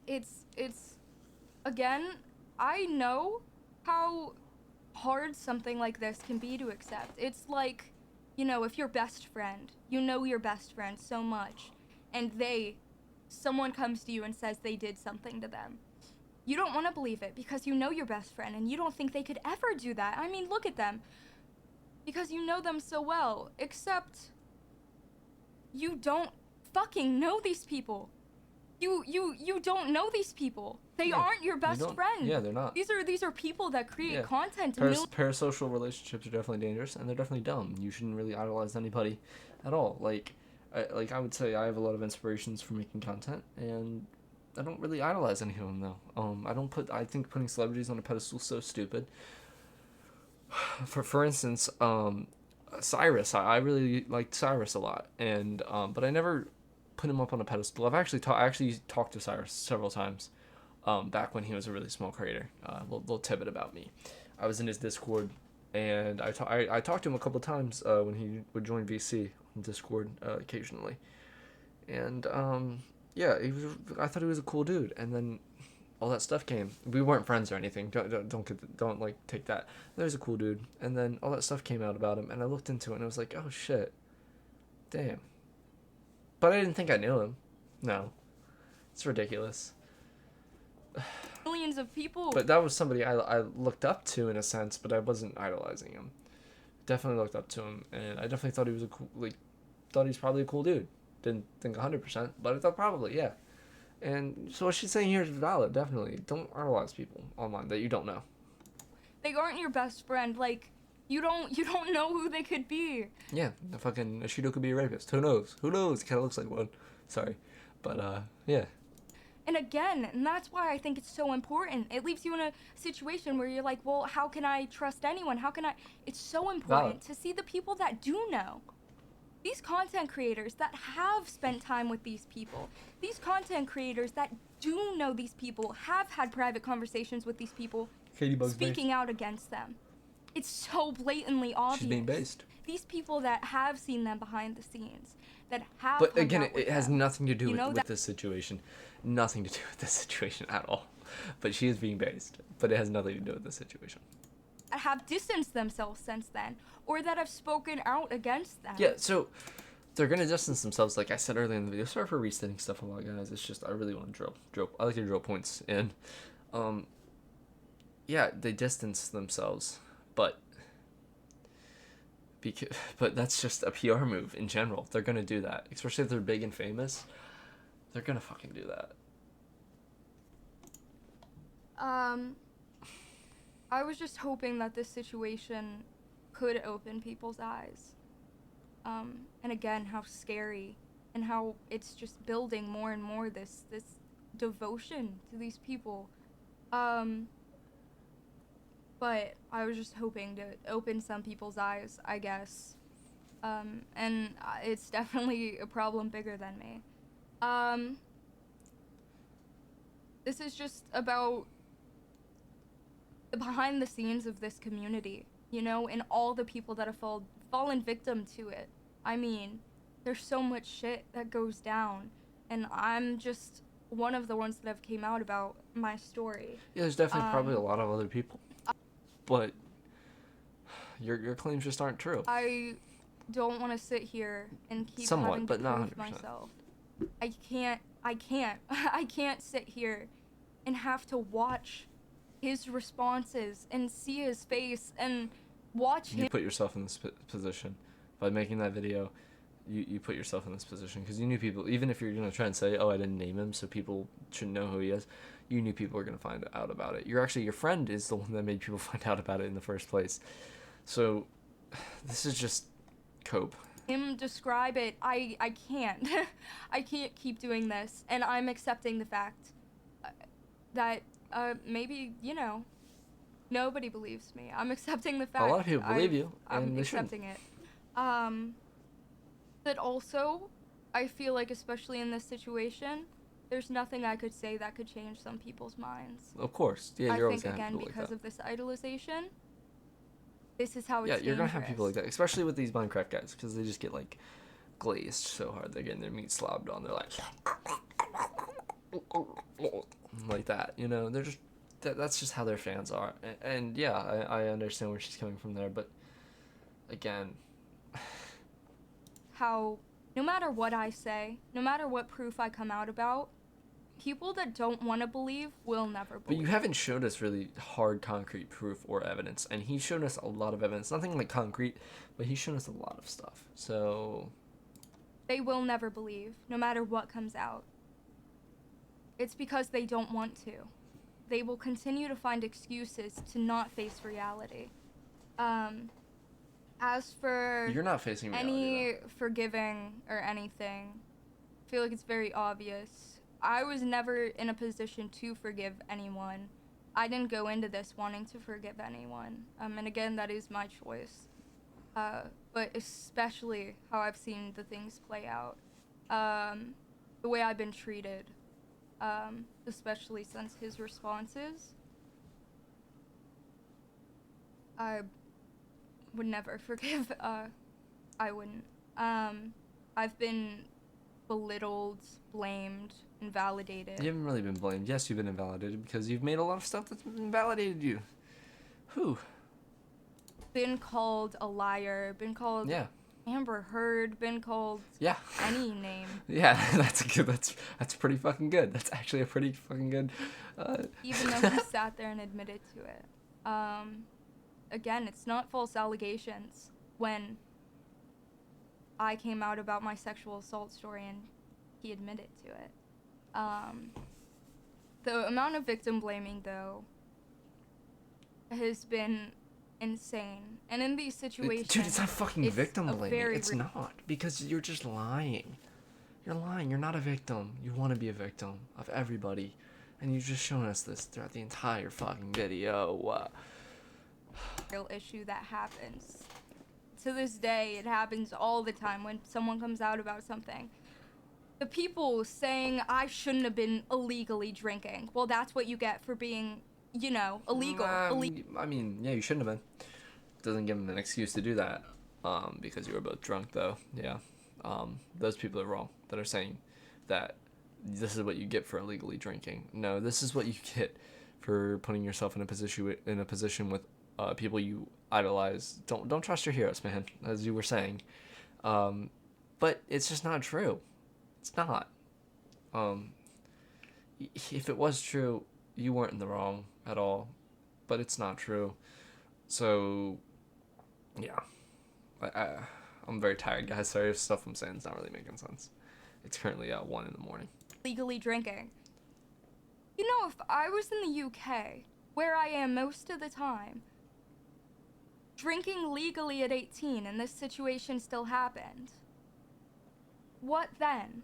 It's again, I know how hard something like this can be to accept. It's like, if your best friend, your best friend so much, and someone comes to you and says they did something to them. You don't want to believe it because you know your best friend and you don't think they could ever do that. I mean, look at them. Because you know them so well, except you don't fucking know these people. You don't know these people. They aren't your best friend. Yeah, they're not. These are people that create content. Parasocial relationships are definitely dangerous, and they're definitely dumb. You shouldn't really idolize anybody at all. I would say I have a lot of inspirations for making content, and I don't really idolize any of them though. I think putting celebrities on a pedestal is so stupid. For instance, Cyrus, I really liked Cyrus a lot, and but I never put him up on a pedestal. I actually talked to Cyrus several times, back when he was a really small creator. Little tidbit about me, I was in his Discord, and I talked to him a couple times when he would join VC on Discord occasionally, and I thought he was a cool dude, and then all that stuff came. We weren't friends or anything. Don't take that. There's a cool dude, and then all that stuff came out about him, and I looked into it, and I was like, oh shit, damn. But I didn't think I knew him. No, it's ridiculous. Millions of people. But that was somebody I looked up to in a sense, but I wasn't idolizing him. Definitely looked up to him, and I definitely thought he was thought he's probably a cool dude. Didn't think 100%, but I thought probably, yeah. And so what she's saying here is valid, definitely. Don't idolize people online that you don't know. They aren't your best friend. You don't know who they could be. Yeah, the fucking Ashido could be a rapist. Who knows? Who knows? Kind of looks like one. Sorry. But, yeah. And again, and that's why I think it's so important. It leaves you in a situation where you're like, well, how can I trust anyone? It's so important to see the people that do know. These content creators that have spent time with these people. These content creators that do know these people, have had private conversations with these people, Caitibugzz speaking out against them. It's so blatantly obvious. She's being based. These people that have seen them behind the scenes, that have. But again, it has nothing to do with that this situation. Nothing to do with this situation at all. But she is being based. But it has nothing to do with this situation. Have distanced themselves since then, or that have spoken out against them. Yeah, so they're gonna distance themselves, like I said earlier in the video. Sorry for restating stuff a lot, guys. It's just I really want to drill. I like to drill points in. Yeah, they distance themselves, but that's just a PR move in general. They're gonna do that, especially if they're big and famous. They're gonna fucking do that. I was just hoping that this situation could open people's eyes. And again, how scary and how it's just building more and more this devotion to these people. But I was just hoping to open some people's eyes, I guess. And it's definitely a problem bigger than me. This is just about the behind the scenes of this community, and all the people that have fallen victim to it. I mean, there's so much shit that goes down, and I'm just one of the ones that have came out about my story. Yeah, there's definitely probably a lot of other people, but your claims just aren't true. I don't want to sit here and keep Somewhat, having but to not prove 100%. myself. I can't sit here and have to watch his responses and see his face and watch him. You put yourself in this position by making that video. you put yourself in this position because you knew people, even if you're gonna try and say, oh, I didn't name him, so people should know who he is. You knew people were gonna find out about it. Your friend is the one that made people find out about it in the first place. So this is just cope. Him describe it. I can't. I can't keep doing this, and I'm accepting the fact that maybe nobody believes me. I'm accepting the fact. A lot of people believe you, and I'm they accepting it. But also, I feel like, especially in this situation, there's nothing I could say that could change some people's minds. Of course, yeah, you're always I think gonna have again people because like that. of this idolization. This is how it's Yeah, you're gonna have dangerous. people like that, especially with these Minecraft guys, because they just get like glazed so hard. They're getting their meat slobbed on. They're like that. They're just that's just how their fans are. And yeah, I understand where she's coming from there, but again, how no matter what I say, no matter what proof I come out about, people that don't want to believe will never but believe. you haven't showed us really hard, concrete proof or evidence, and he's shown us a lot of evidence. Nothing like concrete, but he's shown us a lot of stuff. So They will never believe, no matter what comes out. It's because they don't want to. They will continue to find excuses to not face reality. As for you're not facing reality, any forgiving or anything, I feel like it's very obvious. I was never in a position to forgive anyone. I didn't go into this wanting to forgive anyone. And again, that is my choice. But especially how I've seen the things play out. The way I've been treated. Especially since his responses. I would never forgive. I wouldn't. I've been belittled, blamed, invalidated. You haven't really been blamed. Yes, you've been invalidated because you've made a lot of stuff that's invalidated you. Whew. Been called a liar. Been called Amber Heard. Been called any name. Yeah, that's good. That's pretty fucking good. That's actually a pretty fucking good. Even though he sat there and admitted to it. Again, it's not false allegations when I came out about my sexual assault story and he admitted to it. The amount of victim blaming, though, has been insane. And in these situations... Dude, it's not fucking victim blaming. It's not. Because you're just lying. You're lying. You're not a victim. You want to be a victim of everybody. And you've just shown us this throughout the entire fucking video. Real issue that happens. To this day, it happens all the time when someone comes out about something. The people saying I shouldn't have been illegally drinking. Well, that's what you get for being, illegal. I mean, yeah, you shouldn't have been. Doesn't give them an excuse to do that. Because you were both drunk, though. Yeah. Those people are wrong that are saying that this is what you get for illegally drinking. No, this is what you get for putting yourself in a position with people you idolize. Don't trust your heroes, man, as you were saying. But it's just not true. It's not. If it was true, you weren't in the wrong at all. But it's not true. So, yeah. I'm very tired, guys. Sorry if stuff I'm saying is not really making sense. It's currently 1 a.m. Legally drinking. If I was in the UK, where I am most of the time, drinking legally at 18 and this situation still happened, what then?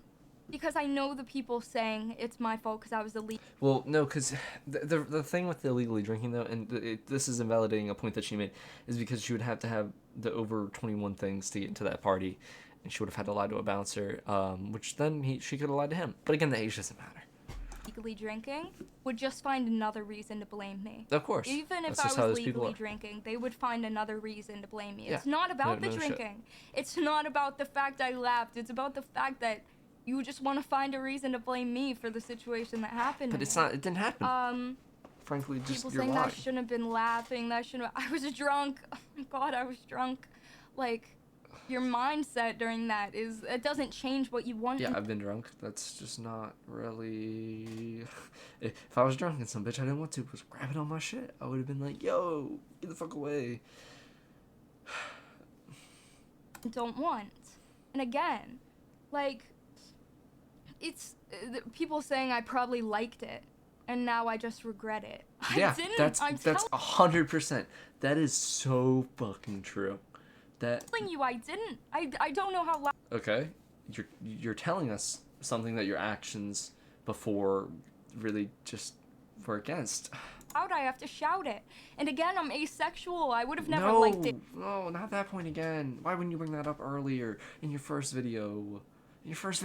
Because I know the people saying it's my fault because I was illegal. Well, no, because the thing with the illegally drinking, though, and this is invalidating a point that she made, is because she would have to have the over 21 things to get into that party, and she would have had to lie to a bouncer, which then she could have lied to him. But again, the age doesn't matter. Legally drinking would just find another reason to blame me. Of course. Even if I was legally drinking, they would find another reason to blame me. Yeah. It's not about the drinking. Shit. It's not about the fact I laughed. It's about the fact that you just want to find a reason to blame me for the situation that happened. But it's not. It didn't happen. Frankly, just people you're saying lying. that shouldn't have been laughing. That shouldn't. I was drunk. Oh my god, I was drunk. Like, your mindset during that it doesn't change what you want. Yeah, I've been drunk. That's just not really. If I was drunk and some bitch I didn't want to was grabbing on my shit, I would have been like, "Yo, get the fuck away." Don't want. and again. Like, it's people saying I probably liked it, and now I just regret it. Yeah, I didn't. that's I'm 100%. That is so fucking true. telling you I didn't. I don't know how loud. Okay, you're telling us something that your actions before really just were against. I have to shout it. And again, I'm asexual. I would have never liked it. No, not that point again. Why wouldn't you bring that up earlier in your first video? Your first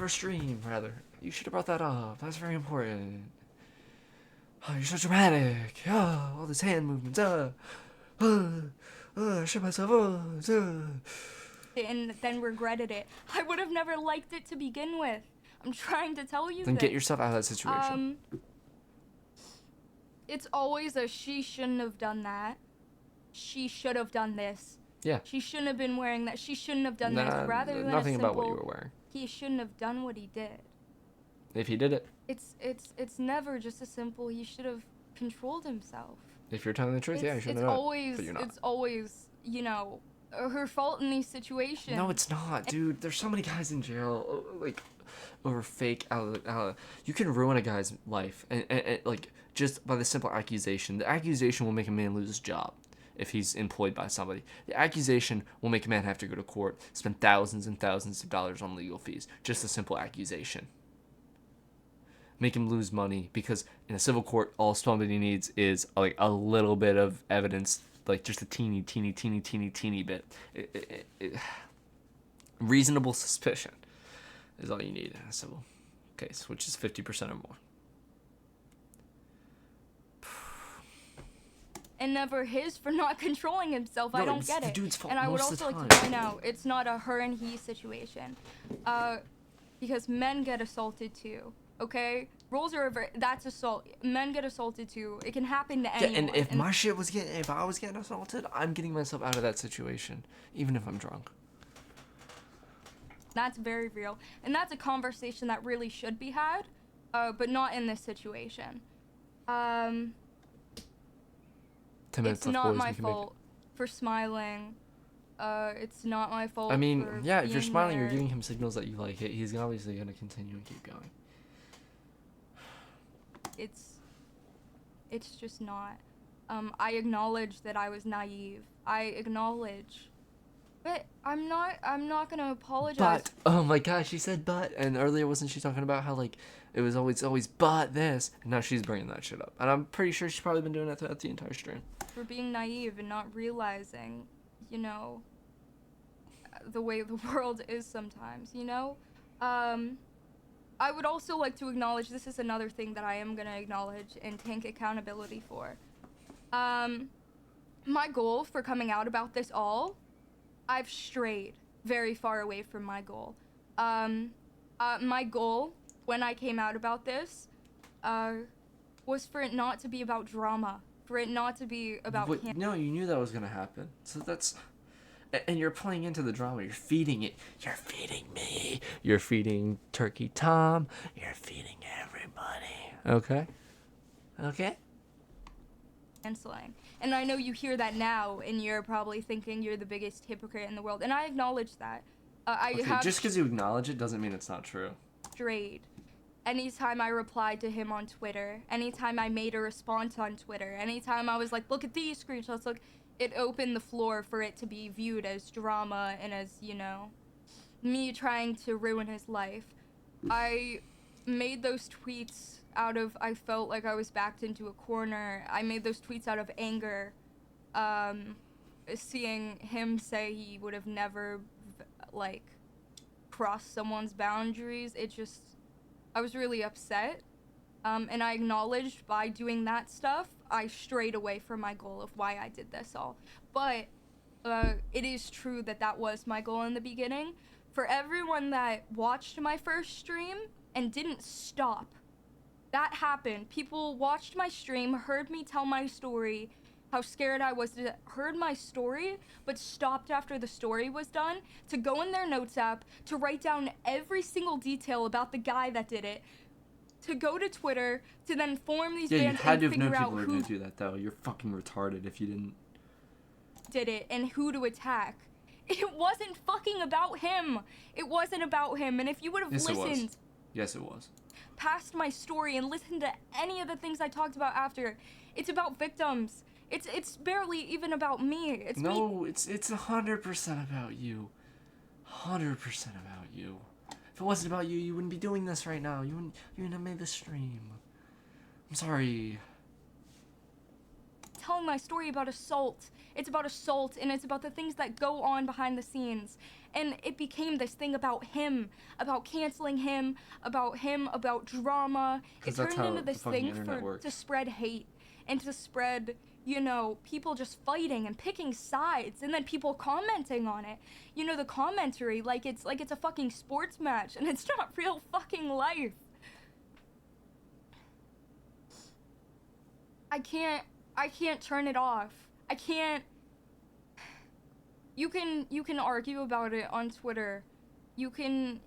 stream, rather. You should have brought that up. That's very important. Oh, you're so dramatic. Oh, all this hand movements. I shit myself. And then regretted it. I would have never liked it to begin with. I'm trying to tell you Then this. get yourself out of that situation. It's always a she shouldn't have done that. She should have done this. Yeah. She shouldn't have been wearing that. She shouldn't have done this. Rather than nothing a simple, about what you were wearing. He shouldn't have done what he did. If he did it. It's never just a simple he should have controlled himself. If you're telling the truth, yeah, you should it's have done always, it. But you're not. It's always, you know, her fault in these situations. No, it's not, dude. There's so many guys in jail, like, over fake. You can ruin a guy's life, and like just by the simple accusation. The accusation will make a man lose his job if he's employed by somebody. The accusation will make a man have to go to court, spend thousands and thousands of dollars on legal fees. Just a simple accusation. Make him lose money because in a civil court, all somebody needs is like a little bit of evidence, like just a teeny bit. Reasonable suspicion is all you need in a civil case, which is 50% or more. And never his for not controlling himself. No, I don't it's get the it. dude's fault And I would most of also the like time. to point out it's not a her and he situation, because men get assaulted too. Okay, roles are that's assault. Men get assaulted too. It can happen to anyone. Yeah, and if if I was getting assaulted, I'm getting myself out of that situation, even if I'm drunk. That's very real, and that's a conversation that really should be had, but not in this situation. 10 minutes It's left, not boys. my We can make fault for smiling. It's not my fault. it. I mean, for yeah, if you're being smiling, you're there. giving him signals that you like it. He's obviously gonna continue and keep going. It's just not. I acknowledge that I was naive. I acknowledge, but I'm not gonna apologize. But oh my gosh, she said but, and earlier wasn't she talking about how like it was always but this, and now she's bringing that shit up, and I'm pretty sure she's probably been doing that throughout the entire stream. For being naive and not realizing, you know, the way the world is sometimes, you know? I would also like to acknowledge, this is another thing that I am gonna acknowledge and take accountability for. My goal for coming out about this all, I've strayed very far away from my goal. My goal when I came out about this, was for it not to be about drama, for it not to be about no, you knew that was gonna happen. So that's, and you're playing into the drama. You're feeding it. You're feeding me. You're feeding Turkey Tom. You're feeding everybody. Okay. Okay. canceling. And I know you hear that now, and you're probably thinking you're the biggest hypocrite in the world, and I acknowledge that. I Okay, have just because you acknowledge it doesn't mean it's not true. strayed. Anytime I replied to him on Twitter, anytime I made a response on Twitter, anytime I was like, look at these screenshots, look, it opened the floor for it to be viewed as drama and as, you know, me trying to ruin his life. I made those tweets out of, I felt like I was backed into a corner. I made those tweets out of anger. Seeing him say he would have never, like, crossed someone's boundaries, it just, I was really upset. And I acknowledged by doing that stuff, I strayed away from my goal of why I did this all. But it is true that that was my goal in the beginning. For everyone that watched my first stream and didn't stop, that happened. People watched my stream, heard me tell my story, how scared I was, heard my story, but stopped after the story was done, to go in their notes app, to write down every single detail about the guy that did it, to go to Twitter, to then form these Yeah, you bands had and to have known figure out people were who going to do that, though. You're fucking retarded if you didn't. did it and who to attack. It wasn't fucking about him. It wasn't about him. And if you would have listened Yes, it was. past my story and listened to any of the things I talked about after, it's about victims. It's barely even about me. It's No, it's 100% about you. 100% about you. If it wasn't about you, you wouldn't be doing this right now. You wouldn't have made this stream. I'm sorry. telling my story about assault. It's about assault, and it's about the things that go on behind the scenes. And it became this thing about him, about canceling him, about drama. It 'Cause that's turned how into this the fucking thing internet works. to spread hate and to spread, you know, people just fighting and picking sides, and then people commenting on it. You know, the commentary like it's a fucking sports match, and it's not real fucking life. I can't turn it off. I can't. You can argue about it on Twitter. You can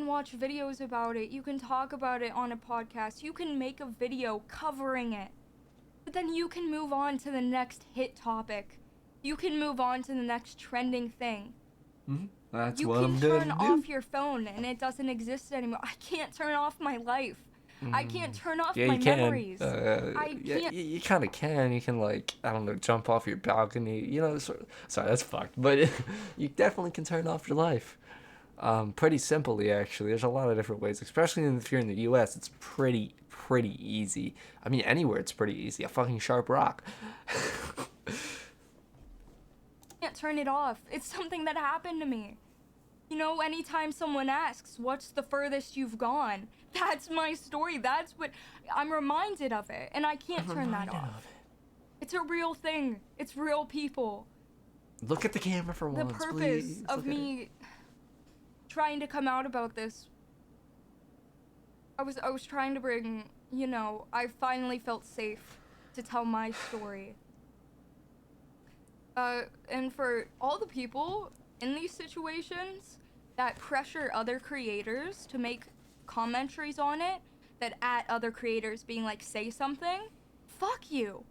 watch videos about it. You can talk about it on a podcast. You can make a video covering it. But then you can move on to the next hit topic. You can move on to the next trending thing. Mm-hmm. That's You what I'm can gonna turn do. off your phone and it doesn't exist anymore. I can't turn off my life. I can't turn off Yeah, my you can. memories. Yeah, can't. you kind of can. You can, like, I don't know, jump off your balcony. You know, sorry, that's fucked. But you definitely can turn off your life. Pretty simply, actually. There's a lot of different ways, especially if you're in the U.S. It's pretty easy. I mean, anywhere it's pretty easy. A fucking sharp rock. Can't turn it off. It's something that happened to me. You know, anytime someone asks, what's the furthest you've gone? That's my story. That's what I'm reminded of it, and I can't turn that off. It's a real thing. It's real people. Look at the camera for The once, purpose please. of Look at me trying to come out about this, I was trying to bring, you know, I finally felt safe to tell my story. And for all the people in these situations that pressure other creators to make commentaries on it, that at other creators being like, say something, fuck you.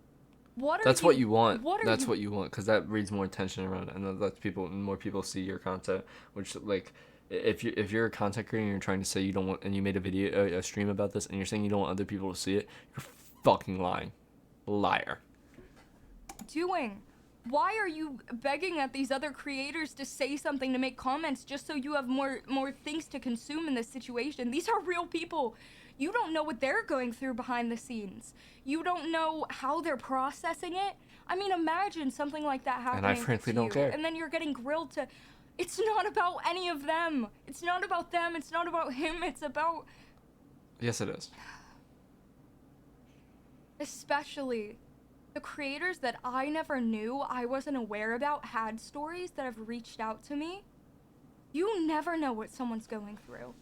That's what you want. That's what you want, because that breeds more attention around it, and that lets more people see your content. Which, like, if you're a content creator and you're trying to say you don't want, and you made a stream about this, and you're saying you don't want other people to see it, you're fucking lying, liar. doing? Why are you begging at these other creators to say something, to make comments, just so you have more things to consume in this situation? These are real people. You don't know what they're going through behind the scenes. You don't know how they're processing it. I mean, imagine something like that happening. And I frankly to don't you, care. And then you're getting grilled to. It's not about any of them. It's not about them. It's not about him. It's about. Yes, it is. Especially the creators that I never knew, I wasn't aware about, had stories that have reached out to me. You never know what someone's going through.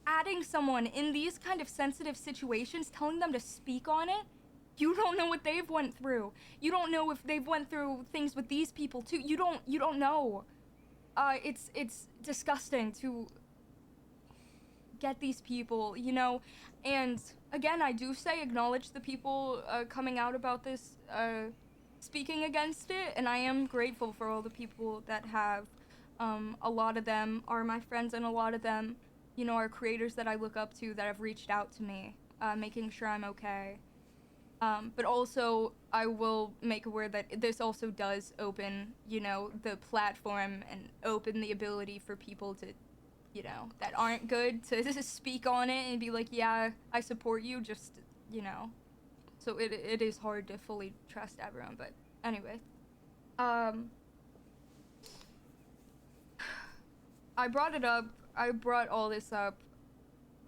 Adding someone in these kind of sensitive situations, telling them to speak on it, you don't know what they've went through. You don't know if they've went through things with these people too. You don't know. It's disgusting to get these people, you know. And again, I do say acknowledge the people coming out about this, speaking against it, and I am grateful for all the people that have. A lot of them are my friends, and a lot of them, you know, are creators that I look up to that have reached out to me, making sure I'm okay. But also, I will make aware that this also does open, you know, the platform and open the ability for people to, you know, that aren't good to just speak on it and be like, yeah, I support you, just, you know. So it is hard to fully trust everyone, but anyway. I brought it up, I brought all this up.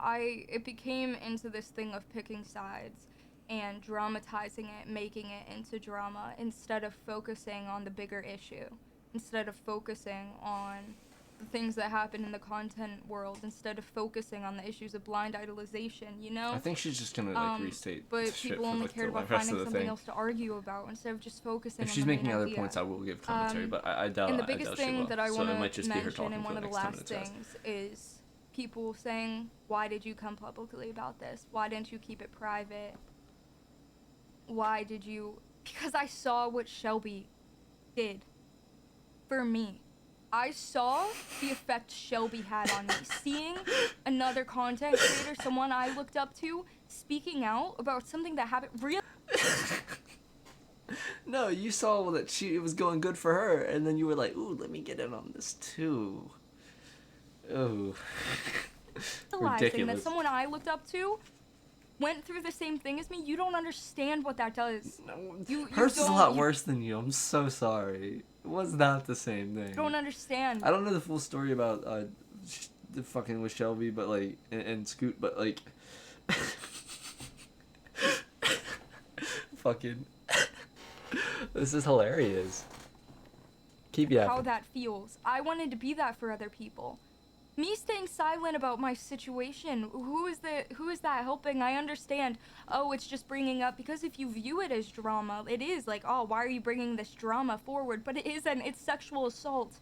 It became into this thing of picking sides and dramatizing it, making it into drama, instead of focusing on the bigger issue, instead of focusing on the things that happen in the content world, instead of focusing on the issues of blind idolization, you know? I think she's just gonna, like, restate But shit people for, only like, cared the about rest finding of the something thing. else to argue about instead of just focusing If on she's the main making other idea. points, I will give commentary, but I And doubt the biggest she thing will. that I So want it might to just be her mention, talking and for one the of the next 10 last minutes. things, is people saying, why did you come publicly about this? Why didn't you keep it private? Why did you... Because I saw what Shelby did for me. I saw the effect Shelby had on me. Seeing another content creator, someone I looked up to, speaking out about something that happened real. No, you saw that it was going good for her, and then you were like, ooh, let me get in on this too. Ooh. Realizing that Ridiculous. someone I looked up to went through the same thing as me. You don't understand what that does. No, You hers is a don't- lot you worse than you. I'm so sorry. It was not the same thing. don't understand. I don't know the full story about the fucking with Shelby, but like and Scoot, but like fucking this is hilarious. Keep yapping. How that feels. I wanted to be that for other people. Me staying silent about my situation, who is that helping? I understand. Oh, it's just bringing up, because if you view it as drama, it is like, oh, why are you bringing this drama forward? But it isn't. It's sexual assault.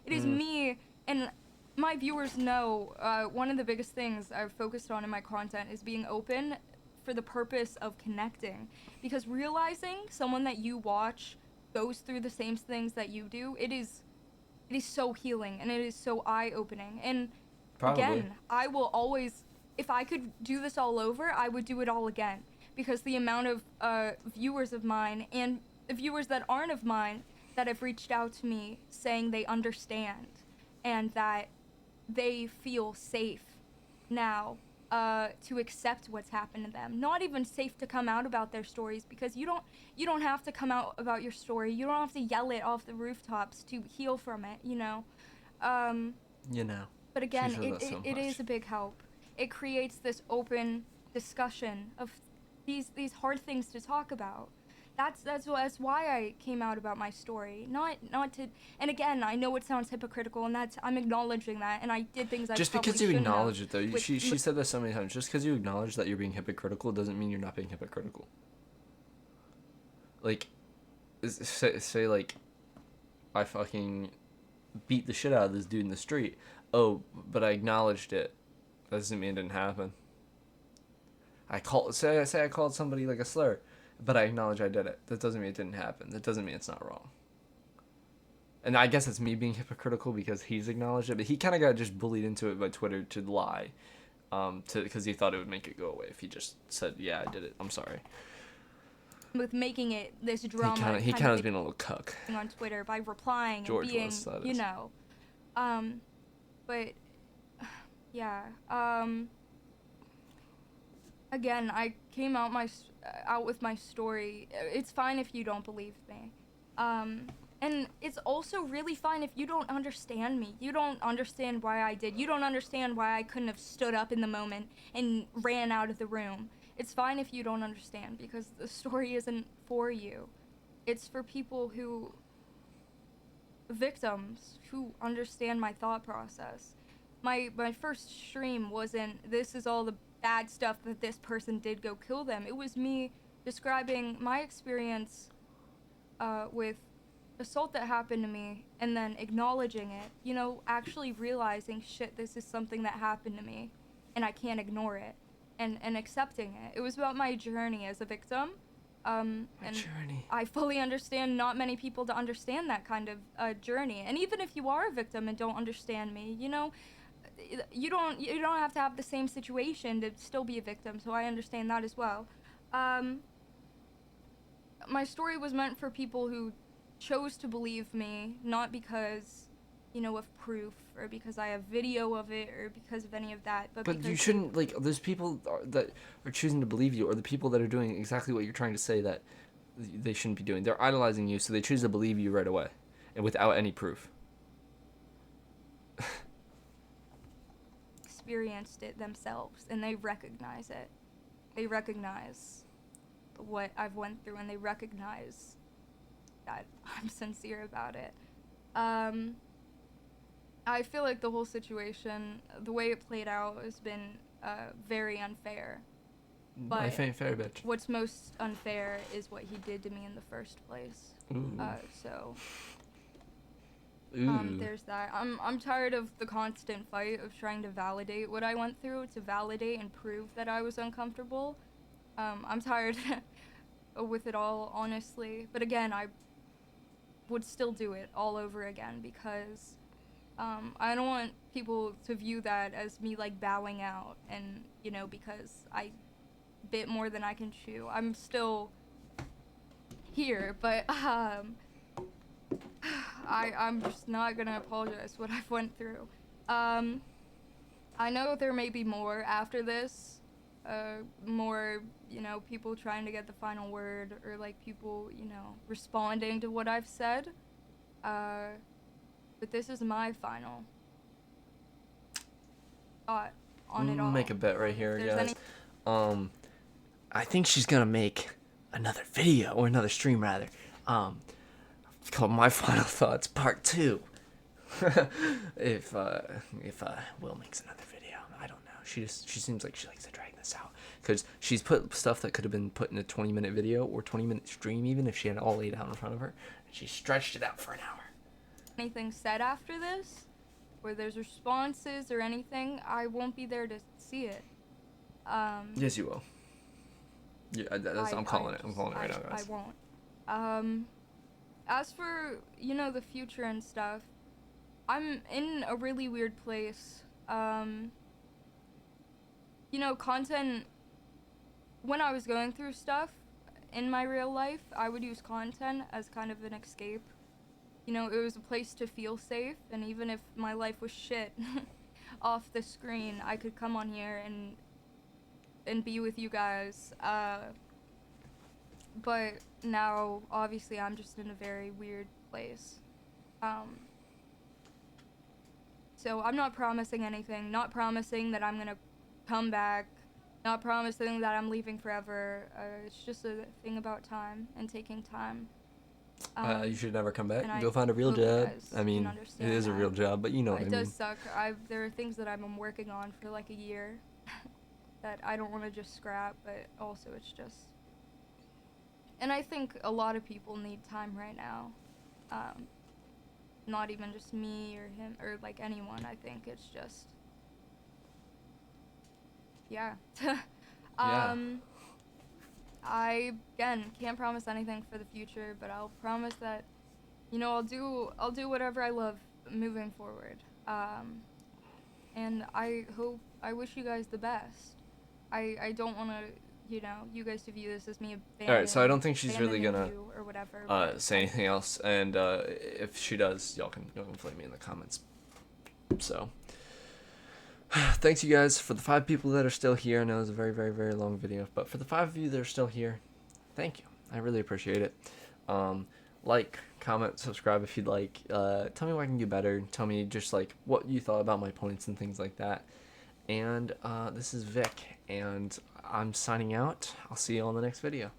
It is me, and my viewers know one of the biggest things I've focused on in my content is being open for the purpose of connecting. Because realizing someone that you watch goes through the same things that you do, it is so healing, and it is so eye-opening. And Probably. again, I will always, if I could do this all over, I would do it all again, because the amount of viewers of mine and viewers that aren't of mine that have reached out to me saying they understand and that they feel safe now to accept what's happened to them. Not even safe to come out about their stories, because you don't have to come out about your story. You don't have to yell it off the rooftops to heal from it, you know. You know. But again, She said that so it much. is a big help. It creates this open discussion of these hard things to talk about. That's why I came out about my story. Not to, and again, I know it sounds hypocritical, and I'm acknowledging that, and I did things I Just probably because you shouldn't have. acknowledge it, though, With- she said that so many times. Just because you acknowledge that you're being hypocritical doesn't mean you're not being hypocritical. Like, say like, I fucking beat the shit out of this dude in the street. Oh, but I acknowledged it. That doesn't mean it didn't happen. Say I called somebody like a slur, but I acknowledge I did it. That doesn't mean it didn't happen. That doesn't mean it's not wrong. And I guess it's me being hypocritical because he's acknowledged it, but he kind of got just bullied into it by Twitter to lie, because he thought it would make it go away if he just said, "Yeah, I did it. I'm sorry." with making it this drama. He kind of was being a little cuck. On Twitter by replying George and being, was, that you is. know, but yeah, again, I came out with my story. It's fine if you don't believe me, and it's also really fine if you don't understand me. You don't understand why I did. You don't understand why I couldn't have stood up in the moment and ran out of the room. It's fine if you don't understand, because the story isn't for you. It's for people victims who understand my thought process. My first stream wasn't, this is all the bad stuff that this person did, go kill them. It was me describing my experience with assault that happened to me, and then acknowledging it. You know, actually realizing, shit, this is something that happened to me, and I can't ignore it. And accepting it. It was about my journey as a victim. And journey. I fully understand not many people to understand that kind of journey. And even if you are a victim and don't understand me, you know, you don't have to have the same situation to still be a victim. So I understand that as well. My story was meant for people who chose to believe me, not because, you know, of proof, or because I have video of it, or because of any of that, but But because you shouldn't, like, those people that are choosing to believe you, or the people that are doing exactly what you're trying to say that they shouldn't be doing. They're idolizing you, so they choose to believe you right away, and without any proof. experienced it themselves, and they recognize it. They recognize what I've went through, and they recognize that I'm sincere about it. I feel like the whole situation, the way it played out, has been very unfair. But Life ain't fair, bitch. what's most unfair is what he did to me in the first place. Ooh. So Ooh. there's that. I'm tired of the constant fight of trying to validate what I went through, to validate and prove that I was uncomfortable. I'm tired with it all, honestly. But again, I would still do it all over again, because I don't want people to view that as me like bowing out and, you know, because I bit more than I can chew. I'm still here, but I'm just not gonna apologize what I've went through. I know there may be more after this, more, you know, people trying to get the final word, or like people, you know, responding to what I've said. But this is my final thought on it all. Make a bet right If here, there's guys. I think she's gonna make another video, or another stream rather. It's called My Final Thoughts Part 2. if Will makes another video, I don't know. She seems like she likes to drag this out, because she's put stuff that could have been put in a 20-minute video or 20-minute stream, even if she had it all laid out in front of her, and she stretched it out for an hour. Anything said after this, where there's responses or anything, I won't be there to see it. Yes, you will. Yeah, I'm calling it. I'm calling it right now, guys. I won't. As for, you know, the future and stuff, I'm in a really weird place. You know, content, when I was going through stuff in my real life, I would use content as kind of an escape. You know, it was a place to feel safe, and even if my life was shit off the screen, I could come on here and be with you guys. But now, obviously, I'm just in a very weird place. So I'm not promising anything, not promising that I'm gonna come back, not promising that I'm leaving forever. It's just a thing about time and taking time. You should never come back. and I Go find a real hope you job. guys I mean, can it understand is a that. real job, but you know what I It mean. does suck. There are things that I'm working on for like a year that I don't want to just scrap, but also it's just. And I think a lot of people need time right now. Not even just me or him or like anyone. I think it's just. Yeah. Yeah. I again can't promise anything for the future, but I'll promise that, you know, I'll do whatever I love moving forward. And I wish you guys the best. I don't want to, you know, you guys to view this as me Alright, so I don't think she's really abandoning gonna you or whatever. say anything else, and if she does, y'all can flame me in the comments. So, thanks you guys for the 5 people that are still here. I know it was a very, very, very long video, but for the 5 of you that are still here, thank you. I really appreciate it. Like, comment, subscribe if you'd like. Tell me what I can do better. Tell me just like what you thought about my points and things like that. And this is Vic, and I'm signing out. I'll see you on the next video.